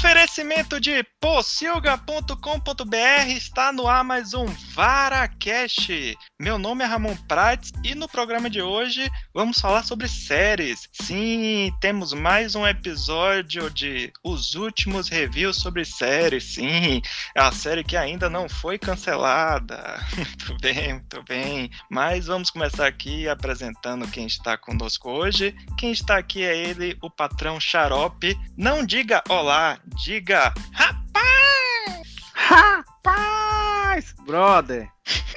Oferecimento de pocilga.com.br, está no ar mais um VaraCast. Meu nome é Ramon Prates e no programa de hoje vamos falar sobre séries. Sim, temos mais um episódio de Os Últimos Reviews sobre séries. Sim, é a série que ainda não foi cancelada. Muito bem. Mas vamos começar aqui apresentando quem está conosco hoje. Quem está aqui é ele, o patrão Xarope. Não diga olá, diga rapaz! Rapaz! Brother,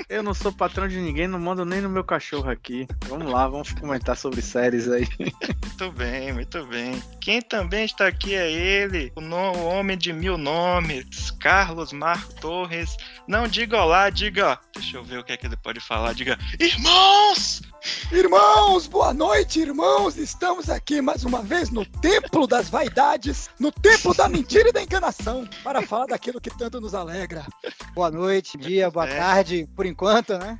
eu não sou patrão de ninguém, não mando nem no meu cachorro aqui. Vamos lá, vamos comentar sobre séries aí. Muito bem, muito bem. Quem também está aqui é ele, o homem de 1000 nomes, Carlos Marco Torres. Não diga olá, diga... Deixa eu ver o que é que ele pode falar. Diga, irmãos! Irmãos, boa noite, irmãos! Estamos aqui mais uma vez no Templo das Vaidades, no Templo da Mentira e da Enganação, para falar daquilo que tanto nos alegra. Boa noite, dia, boa tarde, por enquanto, né?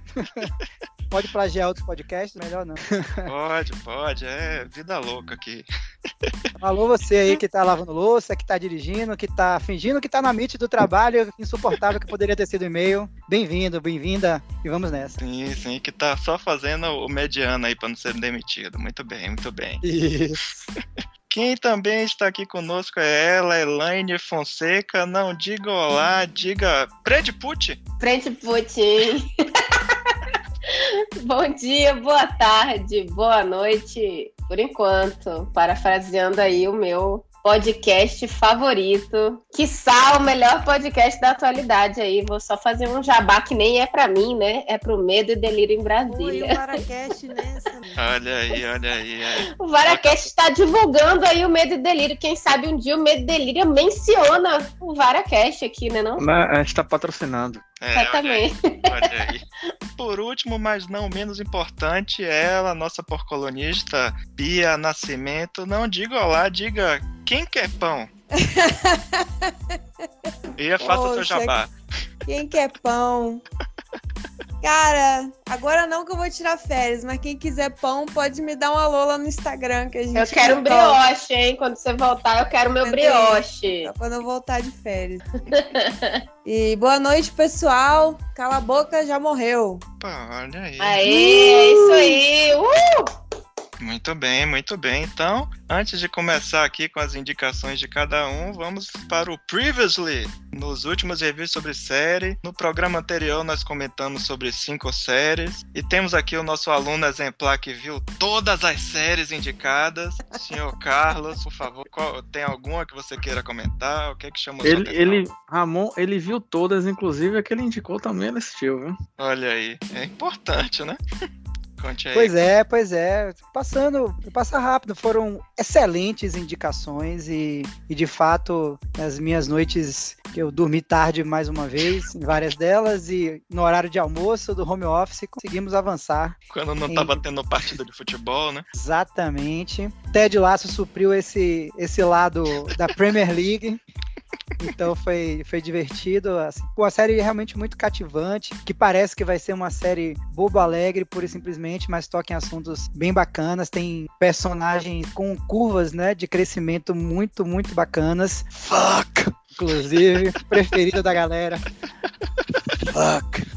Pode plagiar outros podcasts, melhor não. Pode, é vida louca aqui. Alô, você aí que tá lavando louça, que tá dirigindo, que tá fingindo que tá na meet do trabalho, insuportável que poderia ter sido e-mail. Bem-vindo, bem-vinda, e vamos nessa. Sim, que tá só fazendo o mediano aí pra não ser demitido. Muito bem, muito bem. Isso. Quem também está aqui conosco é ela, Elaine Fonseca. Não diga olá, diga Predput. Predput. Bom dia, boa tarde, boa noite, por enquanto, parafraseando aí o meu podcast favorito, quiçá o melhor podcast da atualidade aí, vou só fazer um jabá que nem é pra mim, né, é pro Medo e Delírio em Brasília. Oi, o VaraCast nessa. Olha aí. O VaraCast está divulgando aí o Medo e Delírio, quem sabe um dia o Medo e Delírio menciona o VaraCast aqui, né não? A gente tá patrocinando. Exatamente. Olha aí. Por último, mas não menos importante, ela, nossa porcolonista, Bia Nascimento. Não diga olá, diga quem quer pão. E faça seu jabá. Quem quer pão? Cara, agora não que eu vou tirar férias, mas quem quiser pão pode me dar um alô lá no Instagram que a gente. Eu quero um brioche, hein? Quando você voltar, eu quero meu brioche. Quando eu voltar de férias. E boa noite, pessoal. Cala a boca, já morreu. Olha aí. Aê, é isso aí. Muito bem. Então, antes de começar aqui com as indicações de cada um, vamos para o Previously. Nos últimos reviews sobre série, no programa anterior nós comentamos sobre 5 séries, e temos aqui o nosso aluno exemplar que viu todas as séries indicadas. Senhor Carlos, por favor, tem alguma que você queira comentar? O que é que chamou sua atenção? Ramon, ele viu todas, inclusive a que ele indicou também, ele assistiu, viu? Olha aí, é importante, né? Pois é. Passa rápido. Foram excelentes indicações e de fato, nas minhas noites que eu dormi tarde mais uma vez, em várias delas, e no horário de almoço do home office, conseguimos avançar. Quando não tava tendo partida de futebol, né? Exatamente. Ted Lasso supriu esse lado da Premier League. Então foi divertido, assim, uma série realmente muito cativante, que parece que vai ser uma série bobo alegre, pura e simplesmente, mas toca em assuntos bem bacanas, tem personagens com curvas, né, de crescimento muito, muito bacanas. Fuck! Inclusive, preferido da galera. Fuck!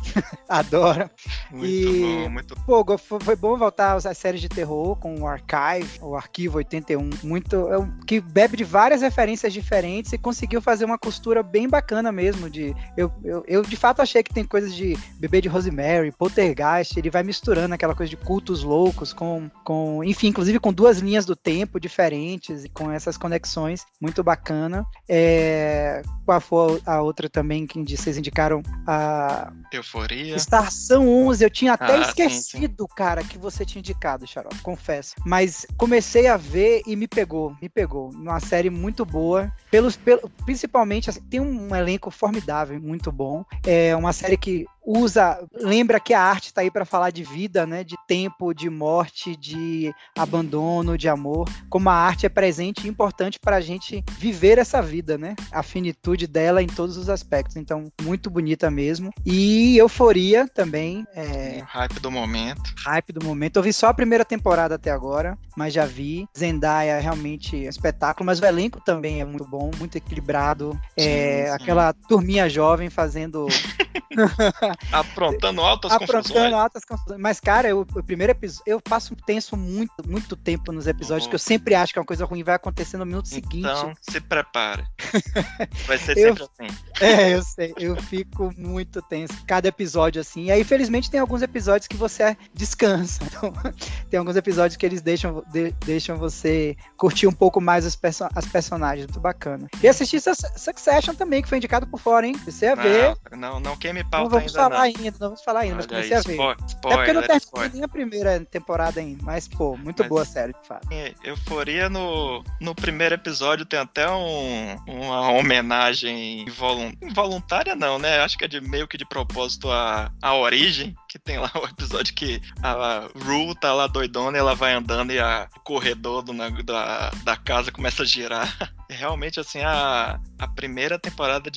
Adoro. Muito bom. Pô, foi bom voltar às séries de terror com o Arquivo 81, que bebe de várias referências diferentes e conseguiu fazer uma costura bem bacana mesmo. Eu de fato achei que tem coisas de Bebê de Rosemary, Poltergeist, ele vai misturando aquela coisa de cultos loucos enfim, inclusive com 2 linhas do tempo diferentes e com essas conexões, muito bacana. Qual foi a outra também que vocês indicaram? A Euforia. Estação 11, eu tinha até esquecido, sim. Cara, que você tinha indicado, Xarope, confesso. Mas comecei a ver e me pegou. Uma série muito boa, principalmente, assim, tem um elenco formidável, muito bom. É uma série que lembra que a arte tá aí para falar de vida, né? De tempo, de morte, de abandono, de amor. Como a arte é presente e importante para a gente viver essa vida, né? A finitude dela em todos os aspectos. Então, muito bonita mesmo. E Euforia também. Hype do momento. Hype do momento. Eu vi só a primeira temporada até agora, mas já vi. Zendaya é realmente um espetáculo, mas o elenco também é muito bom, muito equilibrado. Sim. Aquela turminha jovem fazendo... Aprontando altas confusões. Mas, cara, o primeiro episódio, eu passo tenso muito tempo nos episódios, que eu sempre acho que uma coisa ruim vai acontecer no minuto seguinte. Então, se prepare. Vai ser sempre assim. Eu sei. Eu fico muito tenso. Cada episódio, assim. E aí, felizmente, tem alguns episódios que você descansa. Então, tem alguns episódios que eles deixam você curtir um pouco mais as personagens. Muito bacana. E assisti Succession também, que foi indicado por fora, hein? Comecei a ver. Não queime pauta não vamos falar ainda, mas comecei a ver. É porque eu não terminei nem a primeira temporada ainda, mas, pô, muito boa a série, de fato. Euforia no primeiro episódio tem até uma homenagem involuntária, não, né? Acho que é meio que de propósito a origem, que tem lá o episódio que a Rue tá lá doidona e ela vai andando e o corredor da casa começa a girar. Realmente, assim, a primeira temporada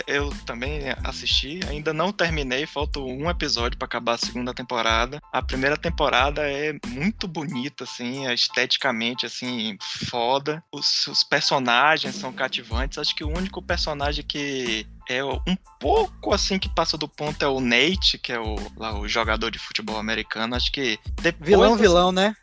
eu também assisti, ainda não terminei, falta um episódio pra acabar a segunda temporada. A primeira temporada é muito bonita, assim, esteticamente, assim, foda. Os personagens são cativantes. Acho que o único personagem que é um pouco assim que passa do ponto é o Nate, que é o jogador de futebol americano. Acho que depois... Vilão, né?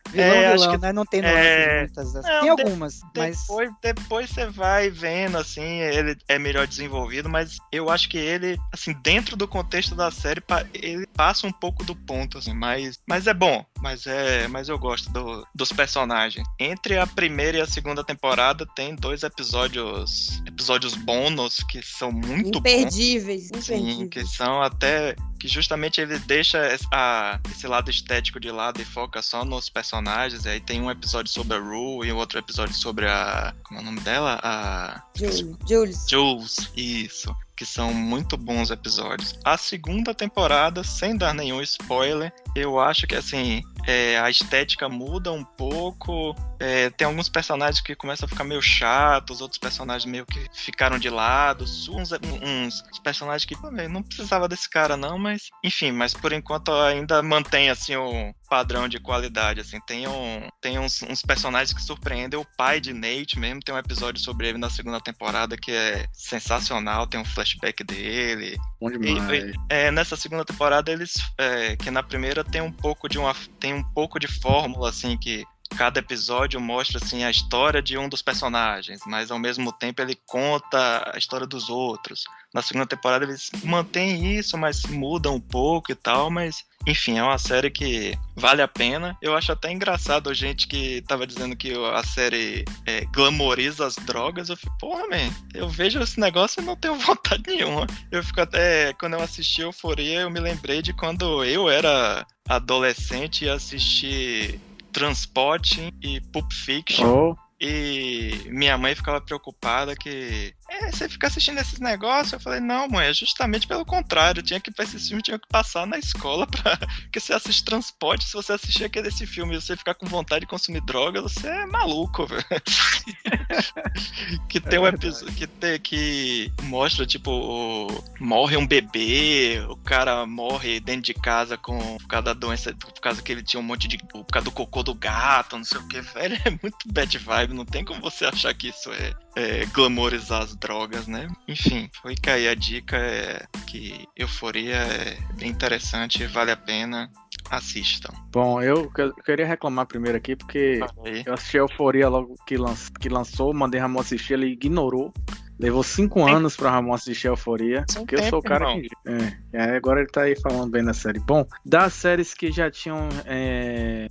Acho que, né? Não tem muitas. Tem algumas, mas... Depois você vai vendo, assim, ele é melhor desenvolvido, mas eu acho que ele, assim, dentro do contexto da série, ele passa um pouco do ponto, assim, mas é bom. Mas eu gosto dos personagens. Entre a primeira e a segunda temporada tem 2 episódios bônus que são muito imperdíveis. Sim, que são até... que justamente ele deixa esse lado estético de lado e foca só nos personagens. E aí tem um episódio sobre a Rue e outro episódio sobre como é o nome dela? Jules, isso. Que são muito bons episódios. A segunda temporada, sem dar nenhum spoiler, eu acho que, assim, a estética muda um pouco. Tem alguns personagens que começam a ficar meio chatos, outros personagens meio que ficaram de lado, uns personagens que não precisava desse cara não, mas enfim, mas por enquanto ainda mantém, assim, um padrão de qualidade, assim. Tem uns personagens que surpreendem. O pai de Nate mesmo, tem um episódio sobre ele na segunda temporada que é sensacional, tem um flashback dele. Bom demais. Nessa segunda temporada eles, que na primeira tem um pouco de fórmula, assim, que cada episódio mostra, assim, a história de um dos personagens, mas ao mesmo tempo ele conta a história dos outros. Na segunda temporada eles mantêm isso, mas mudam um pouco e tal, mas enfim, é uma série que vale a pena. Eu acho até engraçado a gente que tava dizendo que a série glamoriza as drogas. Eu fico, porra, man, eu vejo esse negócio e não tenho vontade nenhuma. Eu fico até, quando eu assisti Euforia, eu me lembrei de quando eu era adolescente e assisti Transporte e Pulp Fiction. E minha mãe ficava preocupada que... você fica assistindo esses negócios? Eu falei, não, mãe, é justamente pelo contrário. Esses filmes tinham que passar na escola porque você assiste Transporte, se você assistir esse filme e você ficar com vontade de consumir droga, você é maluco, velho. Que tem um episódio que mostra, tipo, morre um bebê, o cara morre dentro de casa por causa da doença, por causa que ele tinha um monte de... por causa do cocô do gato, não sei o que, velho. É muito bad vibe, não tem como você achar que isso é glamorizar as drogas, né? Enfim, fica aí a dica, que Euforia é bem interessante, vale a pena, assistam. Bom, eu queria reclamar primeiro aqui, porque eu assisti a Euforia logo que lançou, mandei Ramon assistir, ele ignorou. Levou 5 anos pra Ramon assistir a Euforia, porque eu sou o cara que... agora ele tá aí falando bem da série. Bom, das séries que já tinham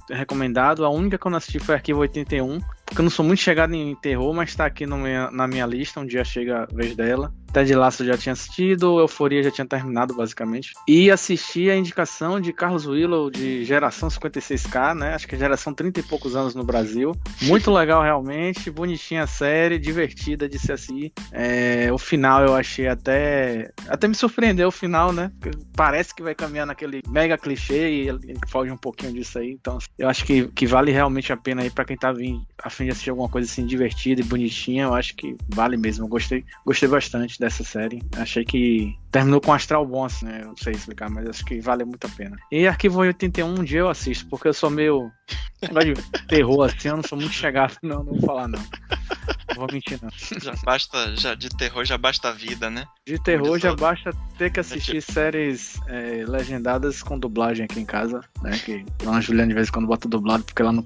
recomendado, a única que eu não assisti foi Arquivo 81, porque eu não sou muito chegado em terror, mas tá aqui na minha lista, um dia chega a vez dela. Ted Lasso eu já tinha assistido, Euphoria já tinha terminado, basicamente. E assisti a indicação de Carlos Willow, de Geração 56K, né? Acho que é geração 30 e poucos anos no Brasil. Muito legal, realmente. Bonitinha a série, divertida de se assistir. O final eu achei até me surpreendeu o final, né? Porque parece que vai caminhar naquele mega clichê e ele foge um pouquinho disso aí. Então, eu acho que vale realmente a pena aí pra quem tá a fim de assistir alguma coisa assim divertida e bonitinha. Eu acho que vale mesmo. Eu gostei bastante dessa série. Achei que terminou com um astral bom, assim, né? Eu não sei explicar, mas acho que vale muito a pena. E Arquivo 81, um dia eu assisto, porque eu sou meio... negócio de terror, assim, eu não sou muito chegado, não vou falar, não. Não vou mentir, não. De terror já basta a vida, né? De terror já basta ter que assistir séries legendadas com dublagem aqui em casa, né? Que a Juliana de vez em quando bota dublado porque ela não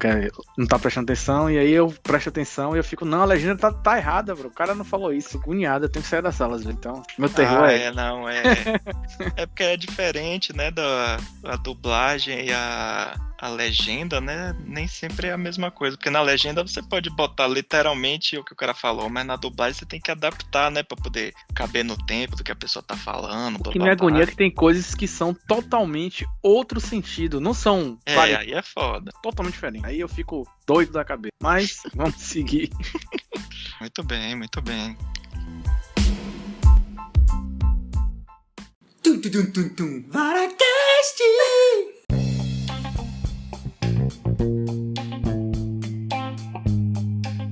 tá prestando atenção, e aí eu presto atenção e eu fico, não, a legenda tá errada, bro. O cara não falou isso, agoniado, eu tenho que sair da sala, então meu terror é porque é diferente, né, a dublagem e a legenda, né, nem sempre é a mesma coisa, porque na legenda você pode botar literalmente o que o cara falou, mas na dublagem você tem que adaptar, né, pra poder caber no tempo do que a pessoa tá falando. O que me agonia é que tem coisas que são totalmente outro sentido, não são... aí é foda. Totalmente diferente. Aí eu fico doido da cabeça. Mas, vamos seguir. Muito bem, muito bem. VaraCast!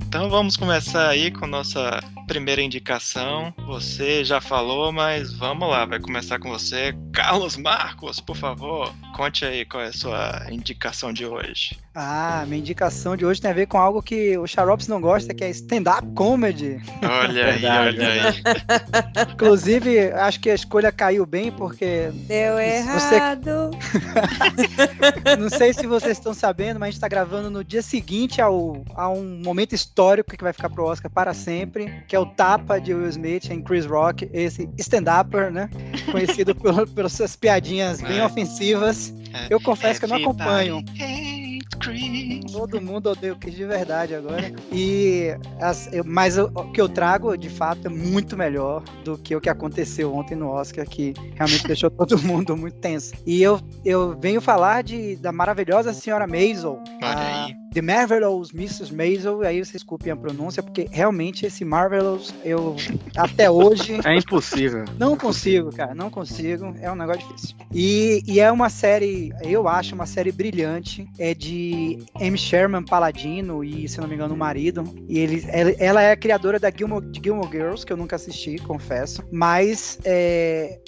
Então vamos começar aí com nossa primeira indicação. Você já falou, mas vamos lá, vai começar com você. Carlos Marcos, por favor, conte aí qual é a sua indicação de hoje. Minha indicação de hoje tem a ver com algo que o Xaropes não gosta, que é stand-up comedy. Olha aí. Inclusive, acho que a escolha caiu bem, porque... Deu errado. Não sei se vocês estão sabendo, mas a gente está gravando no dia seguinte a um momento histórico que vai ficar pro Oscar para sempre, que é o tapa de Will Smith em Chris Rock, esse stand-upper, né? Conhecido pelas suas piadinhas bem ofensivas. Eu confesso que eu não acompanho. Todo mundo odeia o Chris de verdade agora. Mas o que eu trago, de fato, é muito melhor do que o que aconteceu ontem no Oscar, que realmente deixou todo mundo muito tenso. E eu venho falar da maravilhosa senhora Maisel. Olha aí. The Marvelous Mrs. Maisel, aí vocês desculpem a pronúncia, porque realmente esse Marvelous, eu até hoje... É impossível. Não consigo, cara, não consigo, é um negócio difícil. E é uma série, eu acho uma série brilhante, é de Amy Sherman Palladino e, se não me engano, o marido, e ela é a criadora de Gilmore Girls, que eu nunca assisti, confesso, mas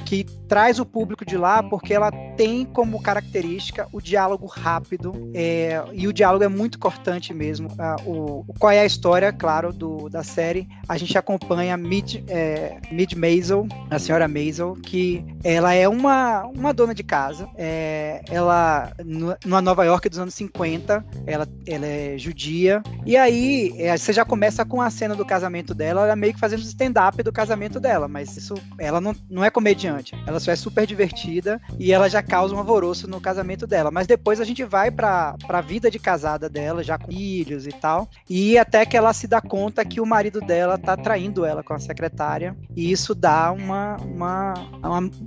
que traz o público de lá porque ela tem como característica o diálogo rápido, e o diálogo é muito cortante mesmo. Qual é a história, claro, da série? A gente acompanha Midge Maisel, a senhora Maisel, que ela é uma dona de casa. Ela, na Nova York dos anos 50, ela é judia. E aí, você já começa com a cena do casamento dela, ela meio que fazendo stand-up do casamento dela, mas ela não é comediante. Ela só é super divertida e ela já causa um alvoroço no casamento dela. Mas depois a gente vai pra vida de casada dela, já com filhos e tal, e até que ela se dá conta que o marido dela tá traindo ela com a secretária, e isso dá uma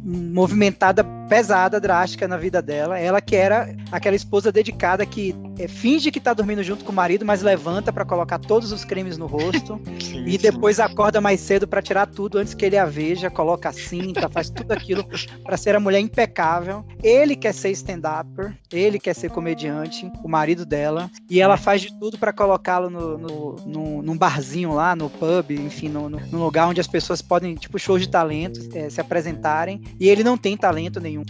movimentada pesada, drástica na vida dela. Ela que era aquela esposa dedicada que finge que tá dormindo junto com o marido, mas levanta pra colocar todos os cremes no rosto e depois acorda mais cedo pra tirar tudo antes que ele a veja, coloca a cinta, faz tudo aquilo pra ser a mulher impecável. Ele quer ser stand-upper, ele quer ser comediante, o marido dela, e ela faz de tudo pra colocá-lo num barzinho lá, no pub, enfim, num lugar onde as pessoas podem, tipo, shows de talentos, se apresentarem, e ele não tem talento nenhum.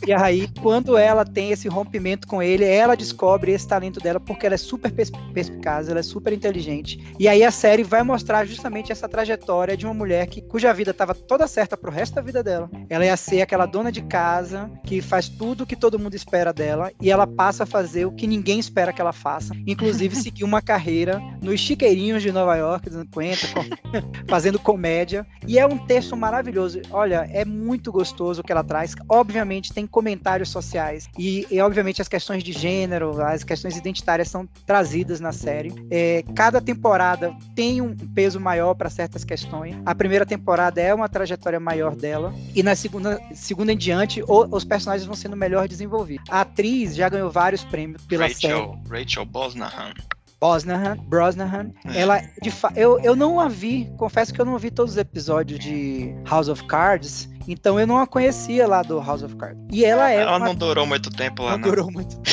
E aí, quando ela tem esse rompimento com ele, ela descobre esse talento dela, porque ela é super perspicaz, ela é super inteligente. E aí a série vai mostrar justamente essa trajetória de uma mulher cuja vida estava toda certa pro resto da vida dela. Ela ia ser aquela dona de casa que faz tudo o que todo mundo espera dela, e ela passa a fazer o que ninguém espera que ela faça, inclusive seguir uma carreira nos chiqueirinhos de Nova York dos anos 50, fazendo comédia. E é um texto maravilhoso. Olha, é muito gostoso o que ela traz. Obviamente tem comentários sociais. E obviamente, as questões de gênero, as questões identitárias são trazidas na série. Cada temporada tem um peso maior para certas questões. A primeira temporada é uma trajetória maior dela. E na segunda em diante, os personagens vão sendo melhor desenvolvidos. A atriz já ganhou vários prêmios pela série. Rachel Brosnahan. Ela, eu não a vi, confesso que eu não vi todos os episódios de House of Cards, então eu não a conhecia lá do House of Cards. E ela não durou muito tempo lá, não. Durou muito tempo.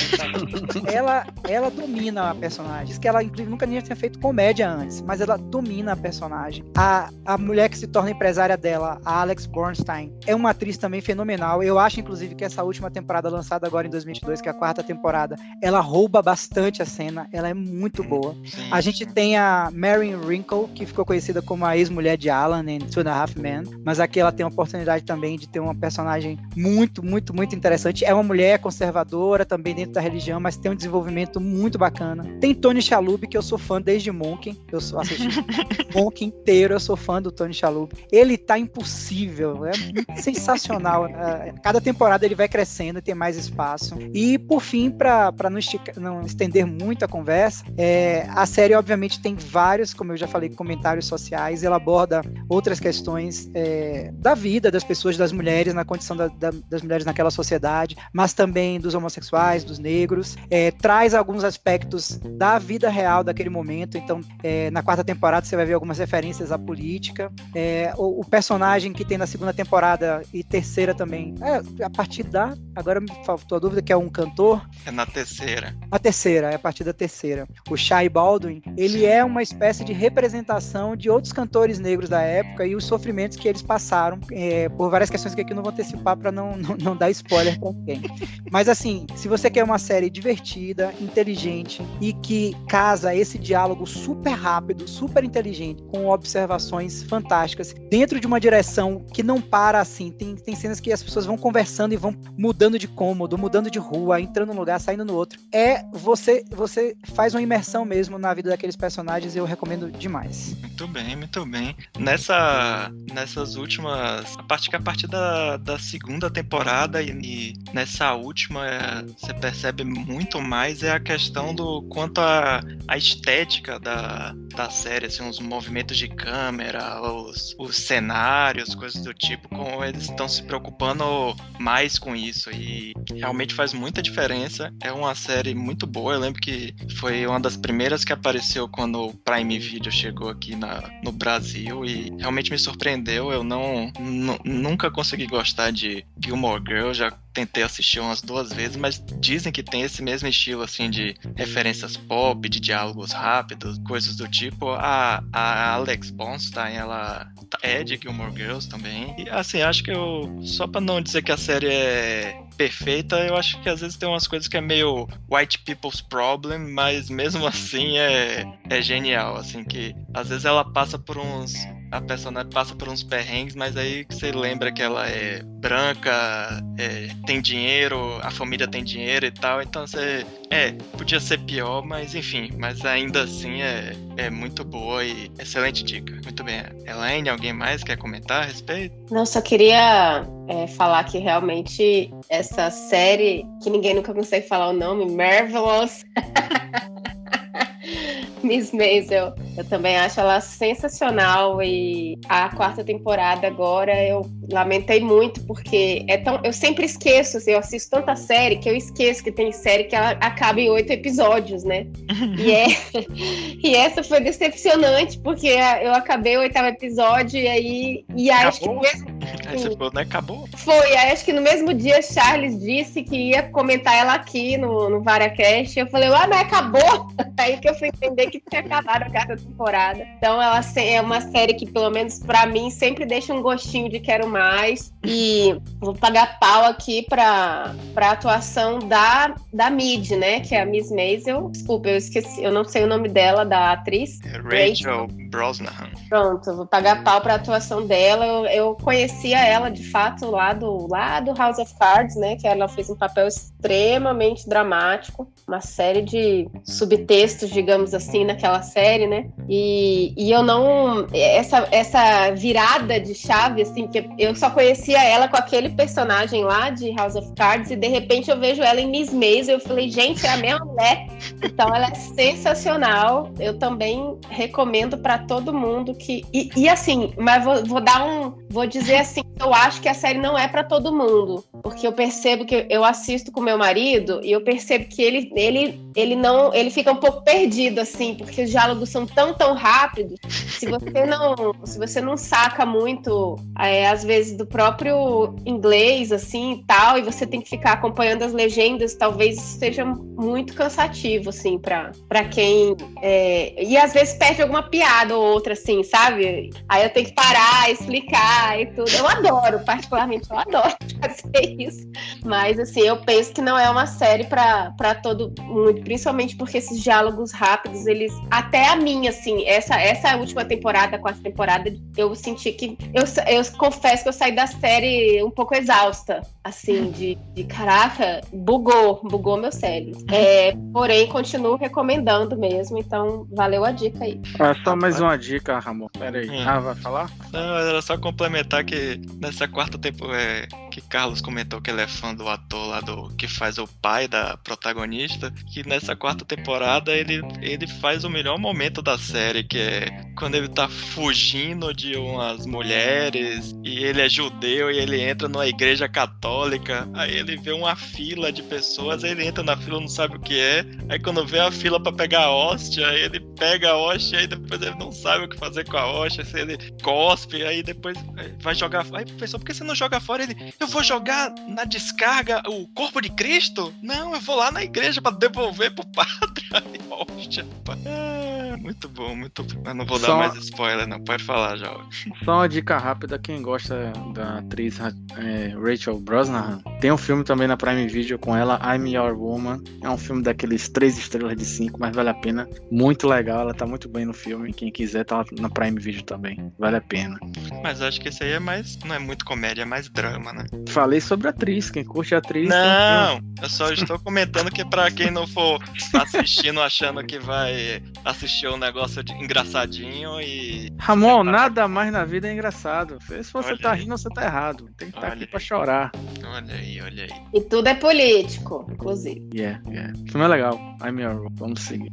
ela domina a personagem. Diz que ela, inclusive, nunca tinha feito comédia antes, mas ela domina a personagem. A mulher que se torna empresária dela, a Alex Borstein, é uma atriz também fenomenal. Eu acho, inclusive, que essa última temporada, lançada agora em 2022, que é a 4ª temporada, ela rouba bastante a cena. Ela é muito boa. Sim. A gente tem a Mary Wrinkle, que ficou conhecida como a ex-mulher de Alan em 2.5 Men, mas aqui ela tem a oportunidade também de ter uma personagem muito, muito, muito interessante. É uma mulher conservadora também dentro da religião, mas tem um desenvolvimento muito bacana. Tem Tony Shalhoub, que eu sou fã desde Monk. Eu assisti Monk inteiro, eu sou fã do Tony Shalhoub. Ele tá impossível, é sensacional. Cada temporada ele vai crescendo, tem mais espaço. E por fim, para não estender muito a conversa, a série obviamente tem vários, como eu já falei, comentários sociais. Ela aborda outras questões da vida das pessoas, das mulheres, na condição das mulheres naquela sociedade, mas também dos homossexuais, dos negros. Traz alguns aspectos da vida real daquele momento. Então, na 4ª temporada você vai ver algumas referências à política. O personagem que tem na 2ª temporada e 3ª também, a partir agora me faltou a dúvida, que é um cantor. É na 3ª. A 3ª, é a partir da 3ª. O Shai Baldwin, ele é uma espécie de representação de outros cantores negros da época e os sofrimentos que eles passaram, por várias questões que aqui eu não vou antecipar para não dar spoiler para ninguém. Mas assim, se você quer uma série divertida, inteligente e que casa esse diálogo super rápido, super inteligente, com observações fantásticas, dentro de uma direção que não para assim, tem cenas que as pessoas vão conversando e vão mudando de cômodo, mudando de rua, entrando num lugar, saindo no outro. Você faz uma imersão mesmo na vida daqueles personagens e eu recomendo demais. Muito bem, muito bem. Nessas últimas, a partir da 2ª temporada e nessa última, você percebe muito mais a questão do quanto a estética da série, assim, os movimentos de câmera, os cenários, coisas do tipo, como eles estão se preocupando mais com isso e realmente faz muita diferença. É uma série muito boa. Eu lembro que foi uma das primeiras que apareceu quando o Prime Video chegou aqui no Brasil e realmente me surpreendeu. Eu nunca consegui gostar de Gilmore Girls, já tentei assistir umas 2 vezes, mas dizem que tem esse mesmo estilo, assim, de referências pop, de diálogos rápidos, coisas do tipo. A Alex Borstein, ela é de Gilmore Girls também. E, assim, acho que só pra não dizer que a série é perfeita, eu acho que às vezes tem umas coisas que é meio white people's problem, mas mesmo assim é genial, assim, que às vezes a personagem passa por uns perrengues, mas aí você lembra que ela é branca, tem dinheiro, a família tem dinheiro e tal, então você, podia ser pior, mas enfim, mas ainda assim é muito boa e excelente dica. Muito bem. Elaine, alguém mais quer comentar a respeito? Não, só queria falar que realmente essa série, que ninguém nunca consegue falar o nome, Marvelous, Miss Maisel, eu também acho ela sensacional e a 4ª temporada agora eu lamentei muito porque eu sempre esqueço, assim, eu assisto tanta série que eu esqueço que tem série que ela acaba em 8 episódios, né? E essa foi decepcionante porque eu acabei o 8º episódio e acho que mesmo... Aí você falou, né? Acabou? Foi, aí acho que no mesmo dia Charles disse que ia comentar ela aqui no VaraCast. Eu falei, mas acabou? Aí que eu fui entender que tinha acabado a 4ª temporada. Então ela é uma série que, pelo menos pra mim, sempre deixa um gostinho de quero mais. E vou pagar pau aqui pra atuação da Mid, né? Que é a Miss Maisel. Desculpa, eu esqueci, eu não sei o nome dela, da atriz. Rachel Brosnahan. Pronto, eu vou pagar pau pra atuação dela. Eu conhecia ela, de fato, lá do House of Cards, né? Que ela fez um papel extremamente dramático. Uma série de subtextos, digamos assim, naquela série, né? E eu não... Essa virada de chave, assim, que eu só conhecia ela com aquele personagem lá de House of Cards e, de repente, eu vejo ela em Miss Maisel. Eu falei, gente, é a mesma mulher. Então, ela é sensacional. Eu também recomendo pra todo mundo que... E assim, mas vou dizer assim, eu acho que a série não é pra todo mundo, porque eu percebo que eu assisto com meu marido e eu percebo que ele fica um pouco perdido, assim, porque os diálogos são tão rápidos. Se você não saca muito, às vezes, do próprio inglês, assim, e tal, e você tem que ficar acompanhando as legendas, talvez seja muito cansativo, assim, pra quem... E às vezes perde alguma piada ou outra, assim, sabe? Aí eu tenho que parar, explicar e tudo. Eu adoro, particularmente, eu adoro fazer isso. Mas, assim, eu penso que não é uma série pra todo mundo, principalmente porque esses diálogos rápidos, eles... Até a minha, assim, essa última temporada, quarta temporada, eu senti que... Eu confesso que eu saí da série um pouco exausta, assim, de caraca, bugou meu cérebro. Porém, continuo recomendando mesmo, então valeu a dica aí. Só mais uma dica, Ramon. Pera aí. Vai falar? Não, era só complementar que nessa quarta temporada que Carlos comentou que ele é fã do ator lá que faz o pai da protagonista, que nessa quarta temporada ele faz o melhor momento da série, que é quando ele tá fugindo de umas mulheres e ele é judeu e ele entra numa igreja católica, aí ele vê uma fila de pessoas, aí ele entra na fila, não sabe o que é, aí quando vê a fila pra pegar a hóstia, aí ele pega a hóstia, aí depois ele não sabe o que fazer com a hóstia, se ele cospe, aí depois vai jogar. Aí, professor, por que você não joga fora? Ele, eu vou jogar na descarga o corpo de Cristo? Não, eu vou lá na igreja pra devolver pro padre. Aí, hóstia. Muito bom, muito bom. Eu não vou dar mais spoiler, não. Pode falar, já. Só uma dica rápida, quem gosta da atriz Rachel Brosnahan, tem um filme também na Prime Video com ela, I'm Your Woman. É um filme daqueles 3 estrelas de 5, mas vale a pena. Muito legal, ela tá muito bem no filme. Quem quiser tá na Prime Video também. Vale a pena. Mas acho que esse aí não é muito comédia, é mais drama, né? Falei sobre a atriz, quem curte a atriz... Não, eu só estou comentando que pra quem não for assistindo achando que vai assistir um negócio engraçadinho e... Ramon, nada mais na vida é engraçado. Se você tá rindo, você tá errado. Tem que estar aqui pra chorar. Olha aí. E tudo é político, inclusive. Yeah. O filme é legal. I'm Your Woman. Vamos seguir.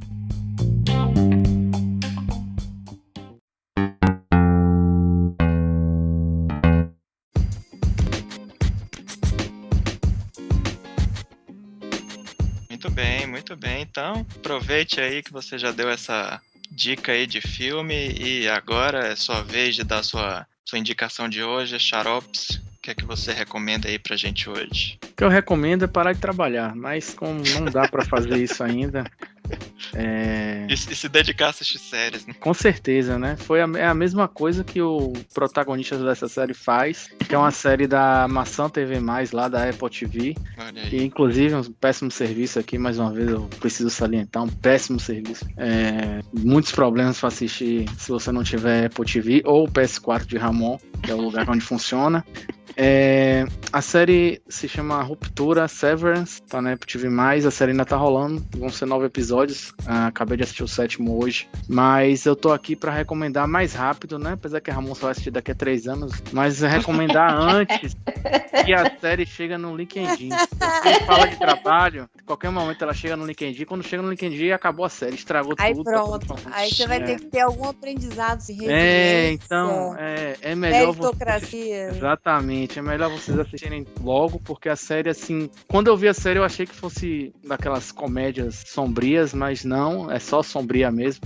Muito bem. Então, aproveite aí que você já deu essa dica aí de filme e agora é sua vez de dar sua indicação de hoje, Xaropes. O que é que você recomenda aí pra gente hoje? O que eu recomendo é parar de trabalhar, mas como não dá pra fazer isso ainda... E se dedicar a assistir séries, né? Com certeza, né? É a mesma coisa que o protagonista dessa série faz, que é uma série da Maçã TV+, lá da Apple TV. E inclusive um péssimo serviço aqui, mais uma vez eu preciso salientar, um péssimo serviço. Muitos problemas para assistir se você não tiver Apple TV ou o PS4 de Ramon, que é o lugar onde funciona. A série se chama Ruptura, Severance, tá na Apple TV+, a série ainda tá rolando, vão ser 9 episódios, acabei de assistir o 7º hoje, mas eu tô aqui pra recomendar mais rápido, né, apesar que a Ramon só vai assistir daqui a 3 anos, mas recomendar antes que a série chega no LinkedIn. Quem fala de trabalho, em qualquer momento ela chega no LinkedIn, quando chega no LinkedIn acabou a série, estragou aí tudo. Aí pronto, aí você vai ter que ter algum aprendizado de resiliência. Então, é melhor meritocracia. Exatamente, é melhor vocês assistirem logo, porque a série, assim, quando eu vi a série eu achei que fosse daquelas comédias sombrias, mas não, é só sombria mesmo.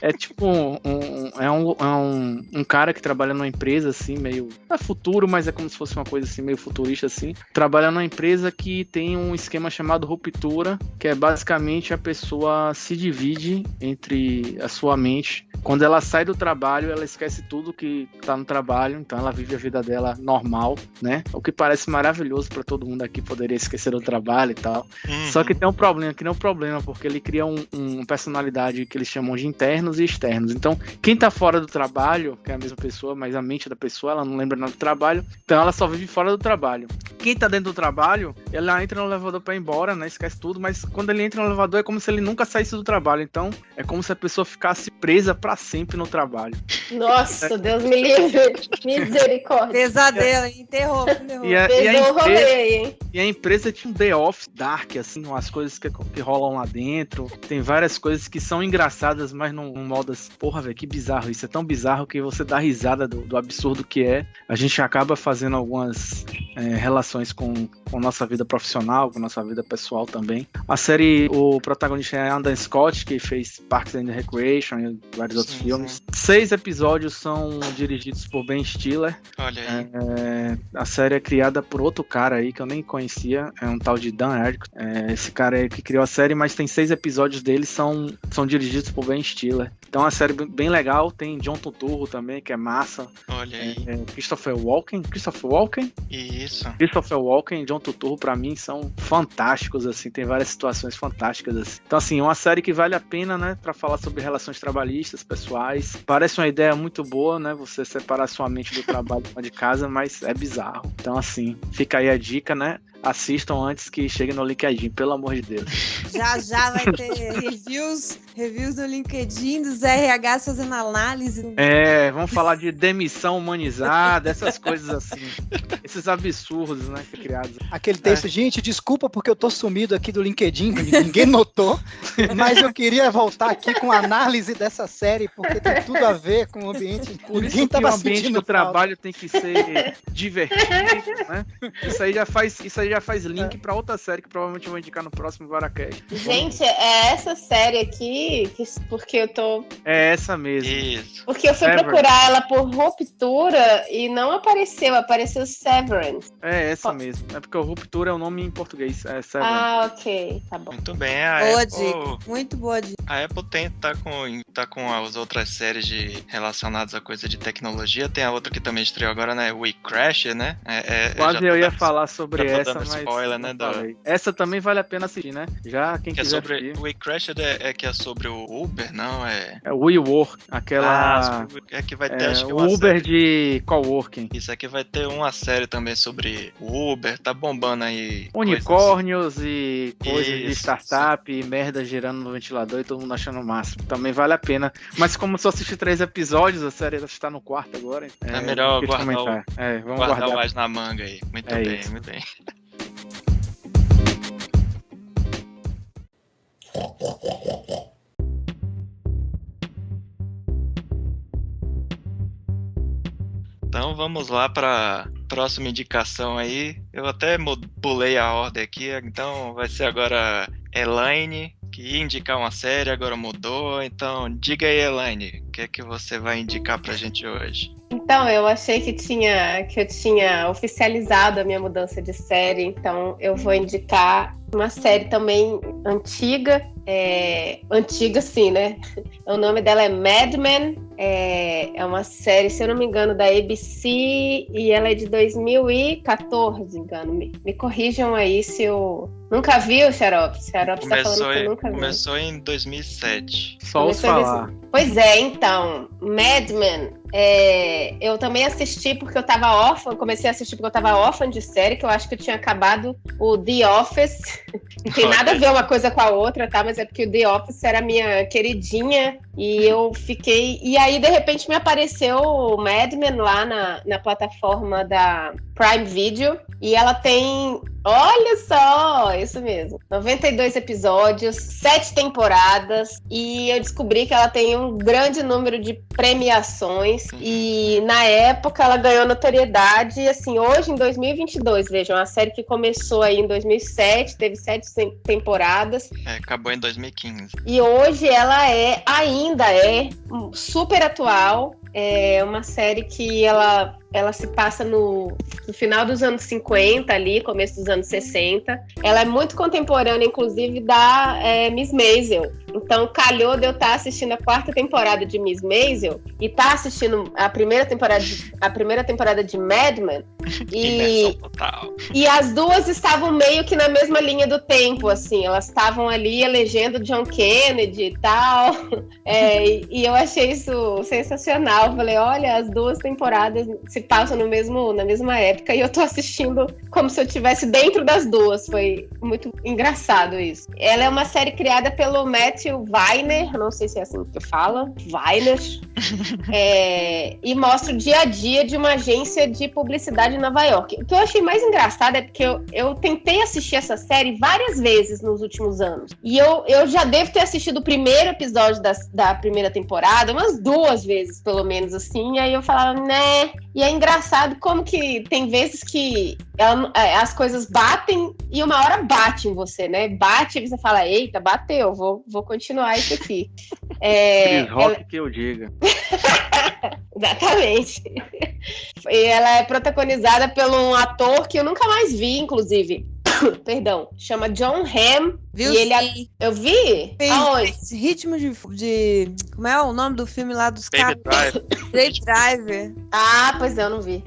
É tipo um cara que trabalha numa empresa, assim, meio... É futuro, mas é como se fosse uma coisa assim, meio futurista, assim. Trabalha numa empresa que tem um esquema chamado chamado Ruptura, que é basicamente a pessoa se divide entre a sua mente. Quando ela sai do trabalho, ela esquece tudo que tá no trabalho, então ela vive a vida dela normal, né? O que parece maravilhoso para todo mundo aqui, poderia esquecer do trabalho e tal. Só que tem um problema, porque ele cria uma personalidade que eles chamam de internos e externos. Então, quem tá fora do trabalho, que é a mesma pessoa, mas a mente da pessoa, ela não lembra nada do trabalho, então ela só vive fora do trabalho. Quem tá dentro do trabalho, ela entra no elevador pra ir embora, né? Esquece tudo, mas quando ele entra no elevador é como se ele nunca saísse do trabalho. Então, é como se a pessoa ficasse presa pra sempre no trabalho. Nossa, Deus me livre. Misericórdia. Pesadelo, enterrou. E a empresa tinha um The Office Dark, assim, umas coisas que rolam lá dentro. Tem várias coisas que são engraçadas, mas num modo assim, porra, velho, que bizarro. Isso é tão bizarro que você dá risada do absurdo que é. A gente acaba fazendo algumas relações com nossa vida profissional, com nossa vida pessoal também. A série, o protagonista é Adam Scott, que fez Parks and Recreation e vários outros filmes. 6 episódios são dirigidos por Ben Stiller. Olha aí. A série é criada por outro cara aí que eu nem conhecia, é um tal de Dan Erickson. Esse cara aí que criou a série, mas tem 6 episódios dele são dirigidos por Ben Stiller. Então é uma série bem legal, tem John Turturro também, que é massa. Olha aí. Christopher Walken? Isso. Christopher Walken e John Turturro, pra mim, são fantásticos, assim, tem várias situações fantásticas, assim. Então, assim, é uma série que vale a pena, né, pra falar sobre relações trabalhistas, pessoais. Parece uma ideia muito boa, né, você separar sua mente do trabalho de casa, mas é bizarro. Então, assim, fica aí a dica, né? Assistam antes que chegue no LinkedIn, pelo amor de Deus. Já vai ter reviews no LinkedIn dos RHs fazendo análise. Vamos falar de demissão humanizada, essas coisas assim. Esses absurdos, né, que criados. Aquele texto, gente, desculpa porque eu tô sumido aqui do LinkedIn, ninguém notou, mas eu queria voltar aqui com a análise dessa série, porque tem tudo a ver com o ambiente. Por isso que o ambiente do trabalho tem que ser divertido, né? Isso aí já faz link pra outra série que provavelmente eu vou indicar no próximo VaraCast. Gente, é essa série aqui, porque eu tô... É essa mesmo. Isso. Porque eu fui procurar ela por Ruptura e não apareceu Severance. É essa mesmo. É porque o Ruptura é o nome em português. É Severance. Ah, ok. Tá bom. Muito bem. Boa dica. Muito boa dica. A Apple tá com as outras séries relacionadas a coisa de tecnologia. Tem a outra que também estreou agora, né? We Crashed, né? Quase eu ia falar sobre essa, mas... spoiler, né? Essa também vale a pena assistir, né? Já quem quiser assistir. O We Crashed que é sobre o Uber, não? É o WeWork, aquela... que vai ter, acho que o Uber série de coworking. Isso aqui vai ter uma série também sobre o Uber, tá bombando aí. Unicórnios e coisas de startup e merda girando no ventilador e todo mundo achando o máximo. Também vale a pena. Mas como só assisti 3 episódios, a série está no 4º agora. É melhor guardar vamos guardar mais na manga aí. Muito bem, isso. muito bem. Então vamos lá para próxima indicação aí. Eu até pulei a ordem aqui, então vai ser agora Elaine, que ia indicar uma série, agora mudou. Então diga aí, Elaine, o que é que você vai indicar pra gente hoje? Então, eu achei que eu tinha oficializado a minha mudança de série, então eu vou indicar uma série também antiga, antiga sim, né? O nome dela é Mad Men, é uma série, se eu não me engano, da ABC, e ela é de 2014, engano-me. Me corrijam aí se eu... Nunca viu, Xarope? Xarope tá falando que nunca viu. Começou em 2007. Só ouço falar. Pois é, então, Mad Men, eu também assisti porque eu tava órfã, comecei a assistir porque eu tava órfã de série, que eu acho que eu tinha acabado o The Office. Não tem nada a ver uma coisa com a outra, tá? Mas é porque o The Office era minha queridinha e eu fiquei... E aí, de repente, me apareceu o Mad Men lá na plataforma da Prime Video e ela tem... Olha só, isso mesmo. 92 episódios, 7 temporadas e eu descobri que ela tem um grande número de premiações e na época ela ganhou notoriedade e assim, hoje em 2022, vejam, uma série que começou aí em 2007, teve 7 temporadas. Acabou em 2015. E hoje ela ainda é super atual. É uma série que ela ela se passa no final dos anos 50 ali, começo dos anos 60. Ela é muito contemporânea, inclusive, da Miss Maisel. Então, calhou de eu estar assistindo a 4ª temporada de Miss Maisel e estar assistindo a primeira temporada de Mad Men. E as duas estavam meio que na mesma linha do tempo, assim. Elas estavam ali elegendo John Kennedy e tal. E eu achei isso sensacional. Falei, olha, as duas temporadas se passam na mesma época e eu tô assistindo como se eu estivesse dentro das duas. Foi muito engraçado isso. Ela é uma série criada pelo Matthew Weiner, não sei se é assim que fala, Weiner, e mostra o dia a dia de uma agência de publicidade em Nova York. O que eu achei mais engraçado é porque eu tentei assistir essa série várias vezes nos últimos anos. E eu já devo ter assistido o primeiro episódio da primeira temporada umas 2 vezes, pelo menos, assim. E aí eu falava, né? E é engraçado como que tem vezes que as coisas batem e uma hora bate em você, né? Bate e você fala, eita, bateu, vou continuar isso aqui. Chris Rock que eu diga. Exatamente. E ela é protagonizada por um ator que eu nunca mais vi, inclusive. Perdão. Chama John Hamm. Viu? E ele eu vi? Aonde? Ritmo de... Como é o nome do filme lá dos Baby caras? Driver. Driver. Ah, pois eu não vi.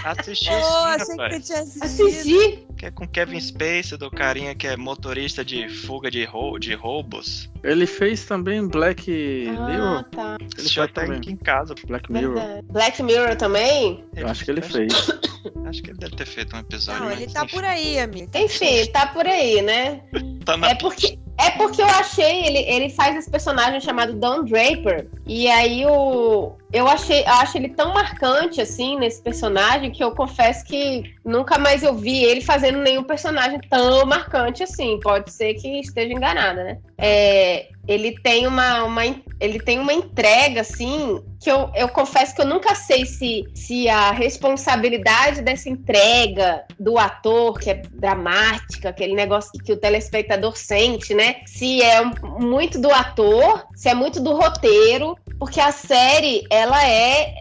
Assistiu sim, achei rapaz. que eu tinha assistido. Assisti. Que é com Kevin Spacey, do carinha que é motorista de fuga de roubos. Ele fez também Black Mirror. Tá. Ele Assistiu faz até também. aqui em casa. Black Mirror. Verdade. Black Mirror também? Eu acho que ele fez. Acho que ele deve ter feito um episódio. Não, mas ele tá enfim. por aí, amigo. Enfim, tá por aí, né? Tá na... É porque eu achei, ele faz esse personagem chamado Don Draper, e aí eu acho ele tão marcante, assim, nesse personagem, que eu confesso que nunca mais eu vi ele fazendo nenhum personagem tão marcante assim. Pode ser que esteja enganada, né? Ele tem uma entrega, assim, que eu confesso que eu nunca sei se a responsabilidade dessa entrega do ator, que é dramática, aquele negócio que o telespectador sente, né? Se é muito do ator, se é muito do roteiro, porque a série, ela é,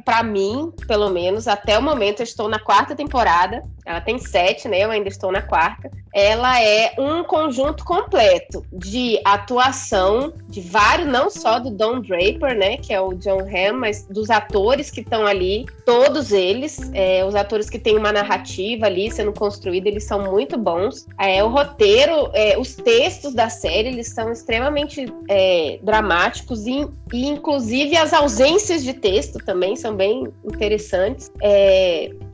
pra mim, pelo menos, até o momento, eu estou na 4ª temporada, ela tem 7, né? Eu ainda estou na 4ª. Ela é um conjunto completo de atuação de vários, não só do Don Draper, né? Que é o John Hamm, mas dos atores que estão ali, todos eles, os atores que têm uma narrativa ali sendo construída, eles são muito bons. O roteiro, os textos da série, eles são extremamente dramáticos e inclusive as ausências de texto também são bem interessantes.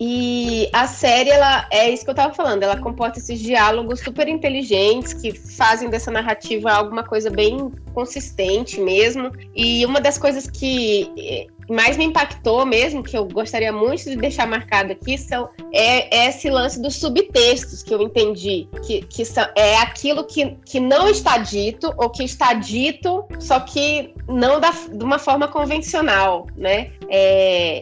E a série, é isso que eu tava falando, ela comporta esses diálogos super inteligentes que fazem dessa narrativa alguma coisa bem consistente mesmo. E uma das coisas que mais me impactou mesmo, que eu gostaria muito de deixar marcado aqui, é esse lance dos subtextos que eu entendi, que é aquilo que não está dito, ou que está dito, só que não de uma forma convencional, né?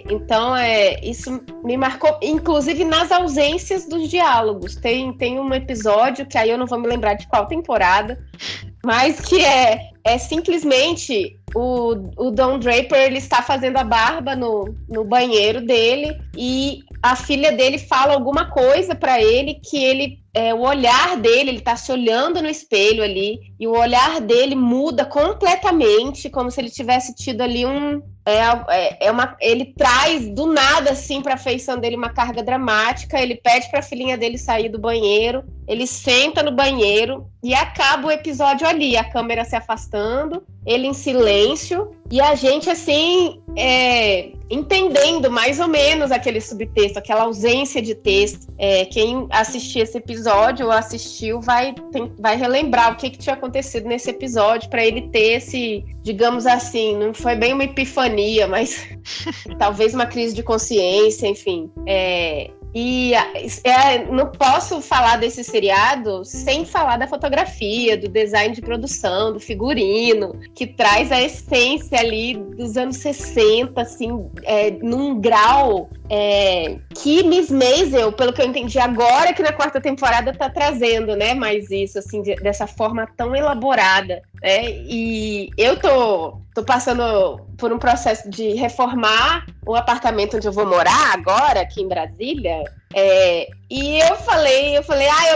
Então, isso me marcou, inclusive nas ausências dos diálogos. Tem um episódio, que aí eu não vou me lembrar de qual temporada, mas que é simplesmente o Don Draper, ele está fazendo a barba no banheiro dele e a filha dele fala alguma coisa para ele que o olhar dele, ele tá se olhando no espelho ali e o olhar dele muda completamente, como se ele tivesse tido ali ele traz do nada assim pra feição dele uma carga dramática. Ele pede pra filhinha dele sair do banheiro, ele senta no banheiro e acaba o episódio ali, a câmera se afastando, ele em silêncio e a gente assim entendendo mais ou menos aquele subtexto, aquela ausência de texto. Quem assistir esse episódio ou assistiu vai relembrar o que tinha acontecido nesse episódio para ele ter esse, digamos assim, não foi bem uma epifania, mas talvez uma crise de consciência, enfim. Não posso falar desse seriado sem falar da fotografia, do design de produção, do figurino, que traz a essência ali dos anos 60, assim, num grau que Miss Maisel, pelo que eu entendi agora, que na 4ª temporada tá trazendo, né, mais isso, assim, dessa forma tão elaborada, né, e eu tô passando por um processo de reformar o apartamento onde eu vou morar agora, aqui em Brasília, e eu falei, eu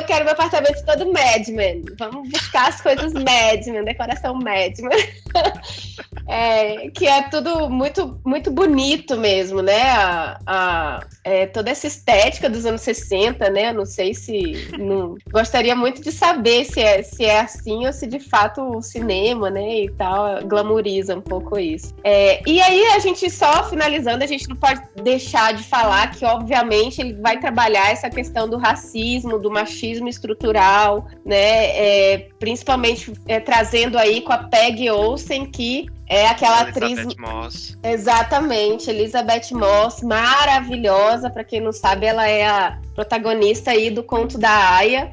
quero meu apartamento todo Mad Men, vamos buscar as coisas Mad Men, decoração Mad Men, que é tudo muito, muito bonito mesmo, né, toda essa estética dos anos 60, né, não sei se, gostaria muito de saber se é assim ou se de fato o cinema, né, e tal, glamouriza um pouco isso. E aí a gente só finalizando, a gente não pode deixar de falar que obviamente ele vai trabalhar essa questão do racismo, do machismo estrutural, né, principalmente trazendo aí com a Peggy Olsen, que é aquela atriz... Moss. Exatamente, Elizabeth Moss, maravilhosa, para quem não sabe, ela é a protagonista aí do Conto da Aia.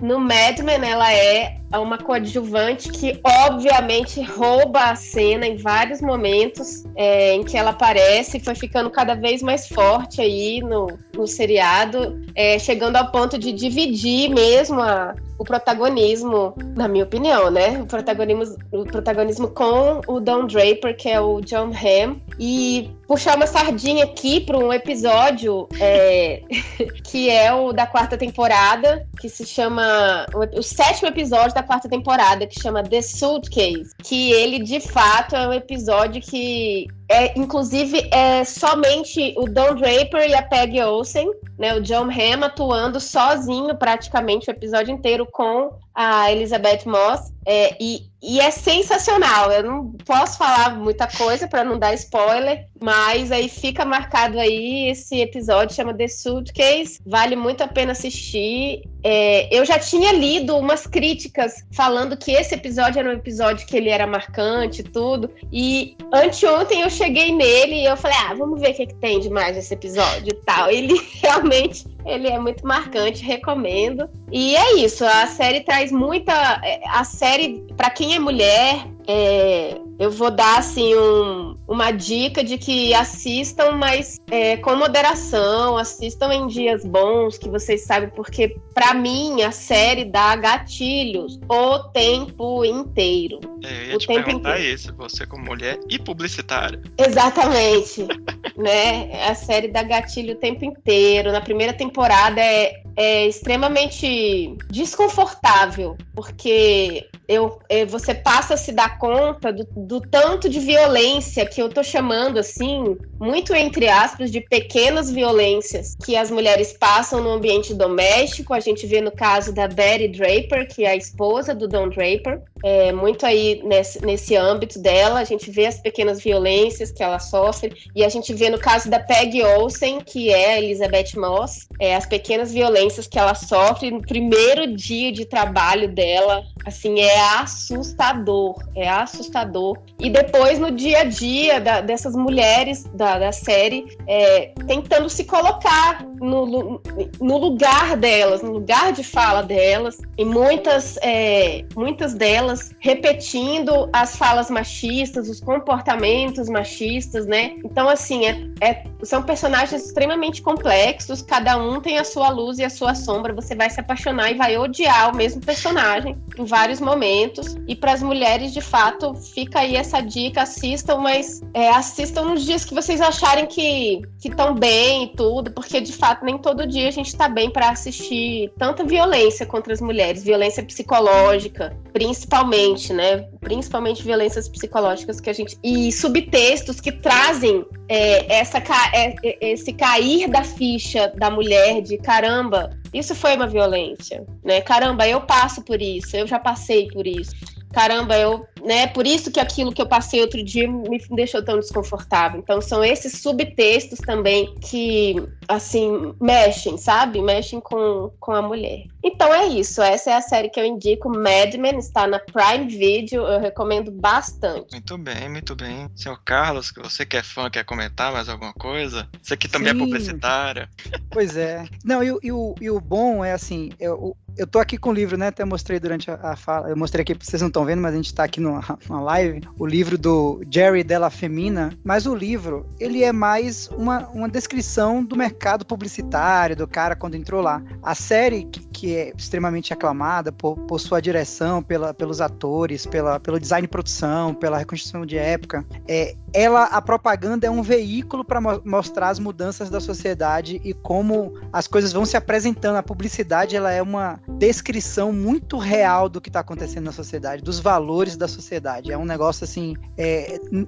No Mad Men, ela é uma coadjuvante que, obviamente, rouba a cena em vários momentos em que ela aparece, foi ficando cada vez mais forte aí no seriado, chegando ao ponto de dividir mesmo o protagonismo, na minha opinião, né? O protagonismo com o Don Draper, que é o John Hamm, e puxar uma sardinha aqui para um episódio que é o da 4ª temporada, que se chama o 7º episódio da 4ª temporada, que chama The Suitcase, que ele de fato é um episódio que inclusive somente o Don Draper e a Peggy Olsen, né, o John Hamm atuando sozinho praticamente o episódio inteiro com a Elizabeth Moss, e é sensacional. Eu não posso falar muita coisa para não dar spoiler, mas aí fica marcado aí esse episódio, chama The Suitcase, vale muito a pena assistir. Eu já tinha lido umas críticas falando que esse episódio era um episódio que ele era marcante e tudo, e anteontem eu cheguei nele e eu falei, vamos ver o que tem de mais nesse episódio e tal. Ele realmente é muito marcante, recomendo. E é isso, a série traz muita... A série, para quem é mulher, eu vou dar assim uma dica de que assistam, mas com moderação, assistam em dias bons, que vocês sabem, porque pra mim a série dá gatilhos o tempo inteiro. Eu ia te perguntar isso, você como mulher e publicitária. Exatamente. Né? A série dá gatilho o tempo inteiro. Na primeira temporada é extremamente desconfortável, porque você passa a se dar conta do tanto de violência que eu tô chamando, assim, muito entre aspas, de pequenas violências que as mulheres passam no ambiente doméstico. A gente vê no caso da Betty Draper, que é a esposa do Don Draper, muito aí nesse âmbito dela. A gente vê as pequenas violências que ela sofre, e a gente vê no caso da Peggy Olsen, que é a Elizabeth Moss, as pequenas violências que ela sofre no primeiro dia de trabalho dela. Assim, é assustador. E depois, no dia a dia dessas mulheres da série, tentando se colocar no lugar delas, no lugar de fala delas, e muitas delas repetindo as falas machistas, os comportamentos machistas, né? Então, assim, são personagens extremamente complexos, cada um tem a sua luz e a sua sombra, você vai se apaixonar e vai odiar o mesmo personagem em vários momentos. E para as mulheres, de fato, fica aí essa dica, assistam, mas assistam nos dias que vocês acharem que estão bem e tudo, porque de fato nem todo dia a gente está bem para assistir tanta violência contra as mulheres, violência psicológica, principalmente, né? Principalmente violências psicológicas e subtextos que trazem esse cair da ficha da mulher de caramba, isso foi uma violência, né? Caramba, eu passo por isso, eu já passei por isso. Caramba, por isso que aquilo que eu passei outro dia me deixou tão desconfortável. Então, são esses subtextos também que, assim, mexem, sabe? Mexem com a mulher. Então, é isso. Essa é a série que eu indico. Mad Men está na Prime Video. Eu recomendo bastante. Muito bem, muito bem. Senhor Carlos, que você que é fã, quer comentar mais alguma coisa? Você que também é publicitária. Pois é. Não, e o bom é assim... Eu tô aqui com o livro, né? Até mostrei durante a fala. Eu mostrei aqui, vocês não estão vendo, mas a gente tá aqui uma live, o livro do Jerry Della Femina, mas o livro, ele é mais uma descrição do mercado publicitário, do cara quando entrou lá. A série, que é extremamente aclamada por sua direção, pelos atores, pelo design de produção, pela reconstrução de época, a propaganda é um veículo para mostrar as mudanças da sociedade e como as coisas vão se apresentando. A publicidade, ela é uma descrição muito real do que está acontecendo na sociedade, dos valores da sociedade. É um negócio assim,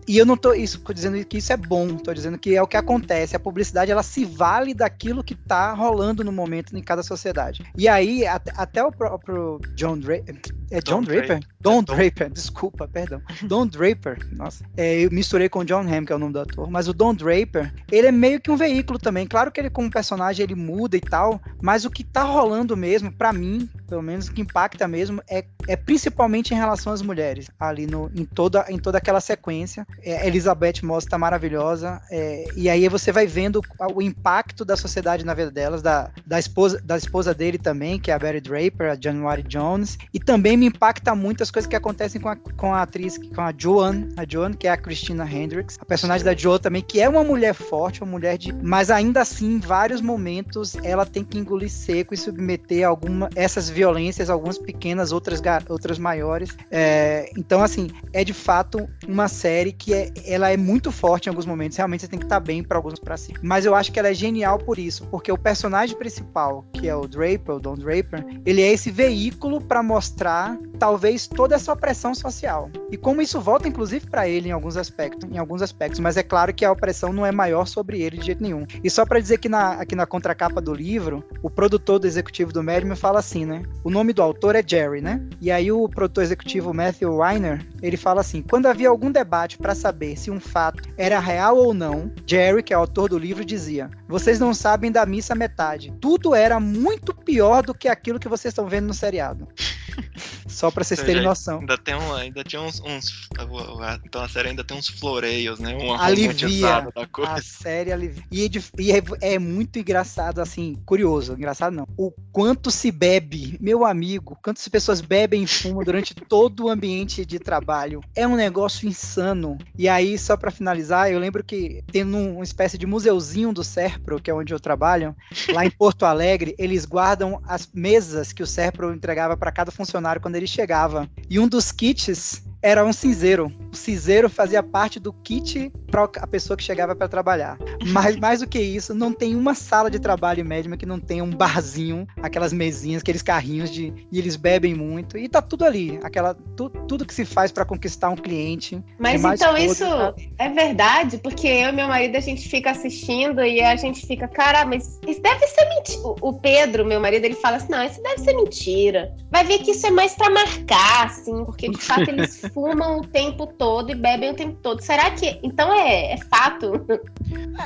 e eu não estou dizendo que isso é bom, estou dizendo que é o que acontece. A publicidade, ela se vale daquilo que está rolando no momento em cada sociedade. E aí, até o próprio John Draper, John Draper? Don Draper, desculpa, perdão. Don Draper, nossa. Eu misturei com o John Hamm, que é o nome do ator, mas o Don Draper, ele é meio que um veículo também. Claro que ele, como personagem, ele muda e tal, mas o que tá rolando mesmo, pra mim, pelo menos, o que impacta mesmo, é principalmente em relação às mulheres, ali em toda aquela sequência. Elizabeth Moss tá maravilhosa, e aí você vai vendo o impacto da sociedade na vida delas, da esposa dele também, que é a Betty Draper, a January Jones, e também me impacta muito as coisas que acontecem com a atriz, com a Joan, que é a Christina Hendricks, a personagem da Jo também, que é uma mulher forte, uma mulher mas ainda assim, em vários momentos, ela tem que engolir seco e submeter essas violências, algumas pequenas, outras maiores. Então, assim, é de fato uma série que ela é muito forte em alguns momentos, realmente você tem que estar bem para alguns para si. Mas eu acho que ela é genial por isso, porque o personagem principal, que é o Don Draper, ele é esse veículo para mostrar, talvez, toda essa opressão social. E como isso volta, inclusive, para ele em alguns aspectos, mas é claro que a opressão não é maior sobre ele de jeito nenhum. E só para dizer que aqui na contracapa do livro, o produtor do executivo do Mad Men fala assim, né? O nome do autor é Jerry, né? E aí o produtor executivo Matthew Weiner, ele fala assim: quando havia algum debate para saber se um fato era real ou não, Jerry, que é o autor do livro, dizia: vocês não sabem da missa metade. Tudo era muito pior do que aquilo que vocês estão vendo no seriado. Só pra vocês terem noção. Ainda tinha uns então a série ainda tem uns floreios, né? Alivia. Da coisa. A série alivia. E é muito engraçado, assim, curioso. Engraçado não. O quanto se bebe, meu amigo, quantas pessoas bebem e fumam durante todo o ambiente de trabalho. É um negócio insano. E aí, só pra finalizar, eu lembro que tem uma espécie de museuzinho do Serpro, que é onde eu trabalho, lá em Porto Alegre, eles guardam as mesas que o Serpro entregava para cada funcionário quando ele chegava. E um dos kits era um cinzeiro. O cinzeiro fazia parte do kit para a pessoa que chegava para trabalhar. Mas mais do que isso, não tem uma sala de trabalho médica que não tenha um barzinho, aquelas mesinhas, aqueles carrinhos e eles bebem muito. E tá tudo ali, tudo que se faz para conquistar um cliente. Mas então isso é verdade, porque eu e meu marido, a gente fica assistindo e a gente fica, cara, mas isso deve ser mentira. O Pedro, meu marido, ele fala assim, não, isso deve ser mentira. Vai ver que isso é mais para marcar, assim, porque de fato eles fumam o tempo todo e bebem o tempo todo. Será que, então, é fato?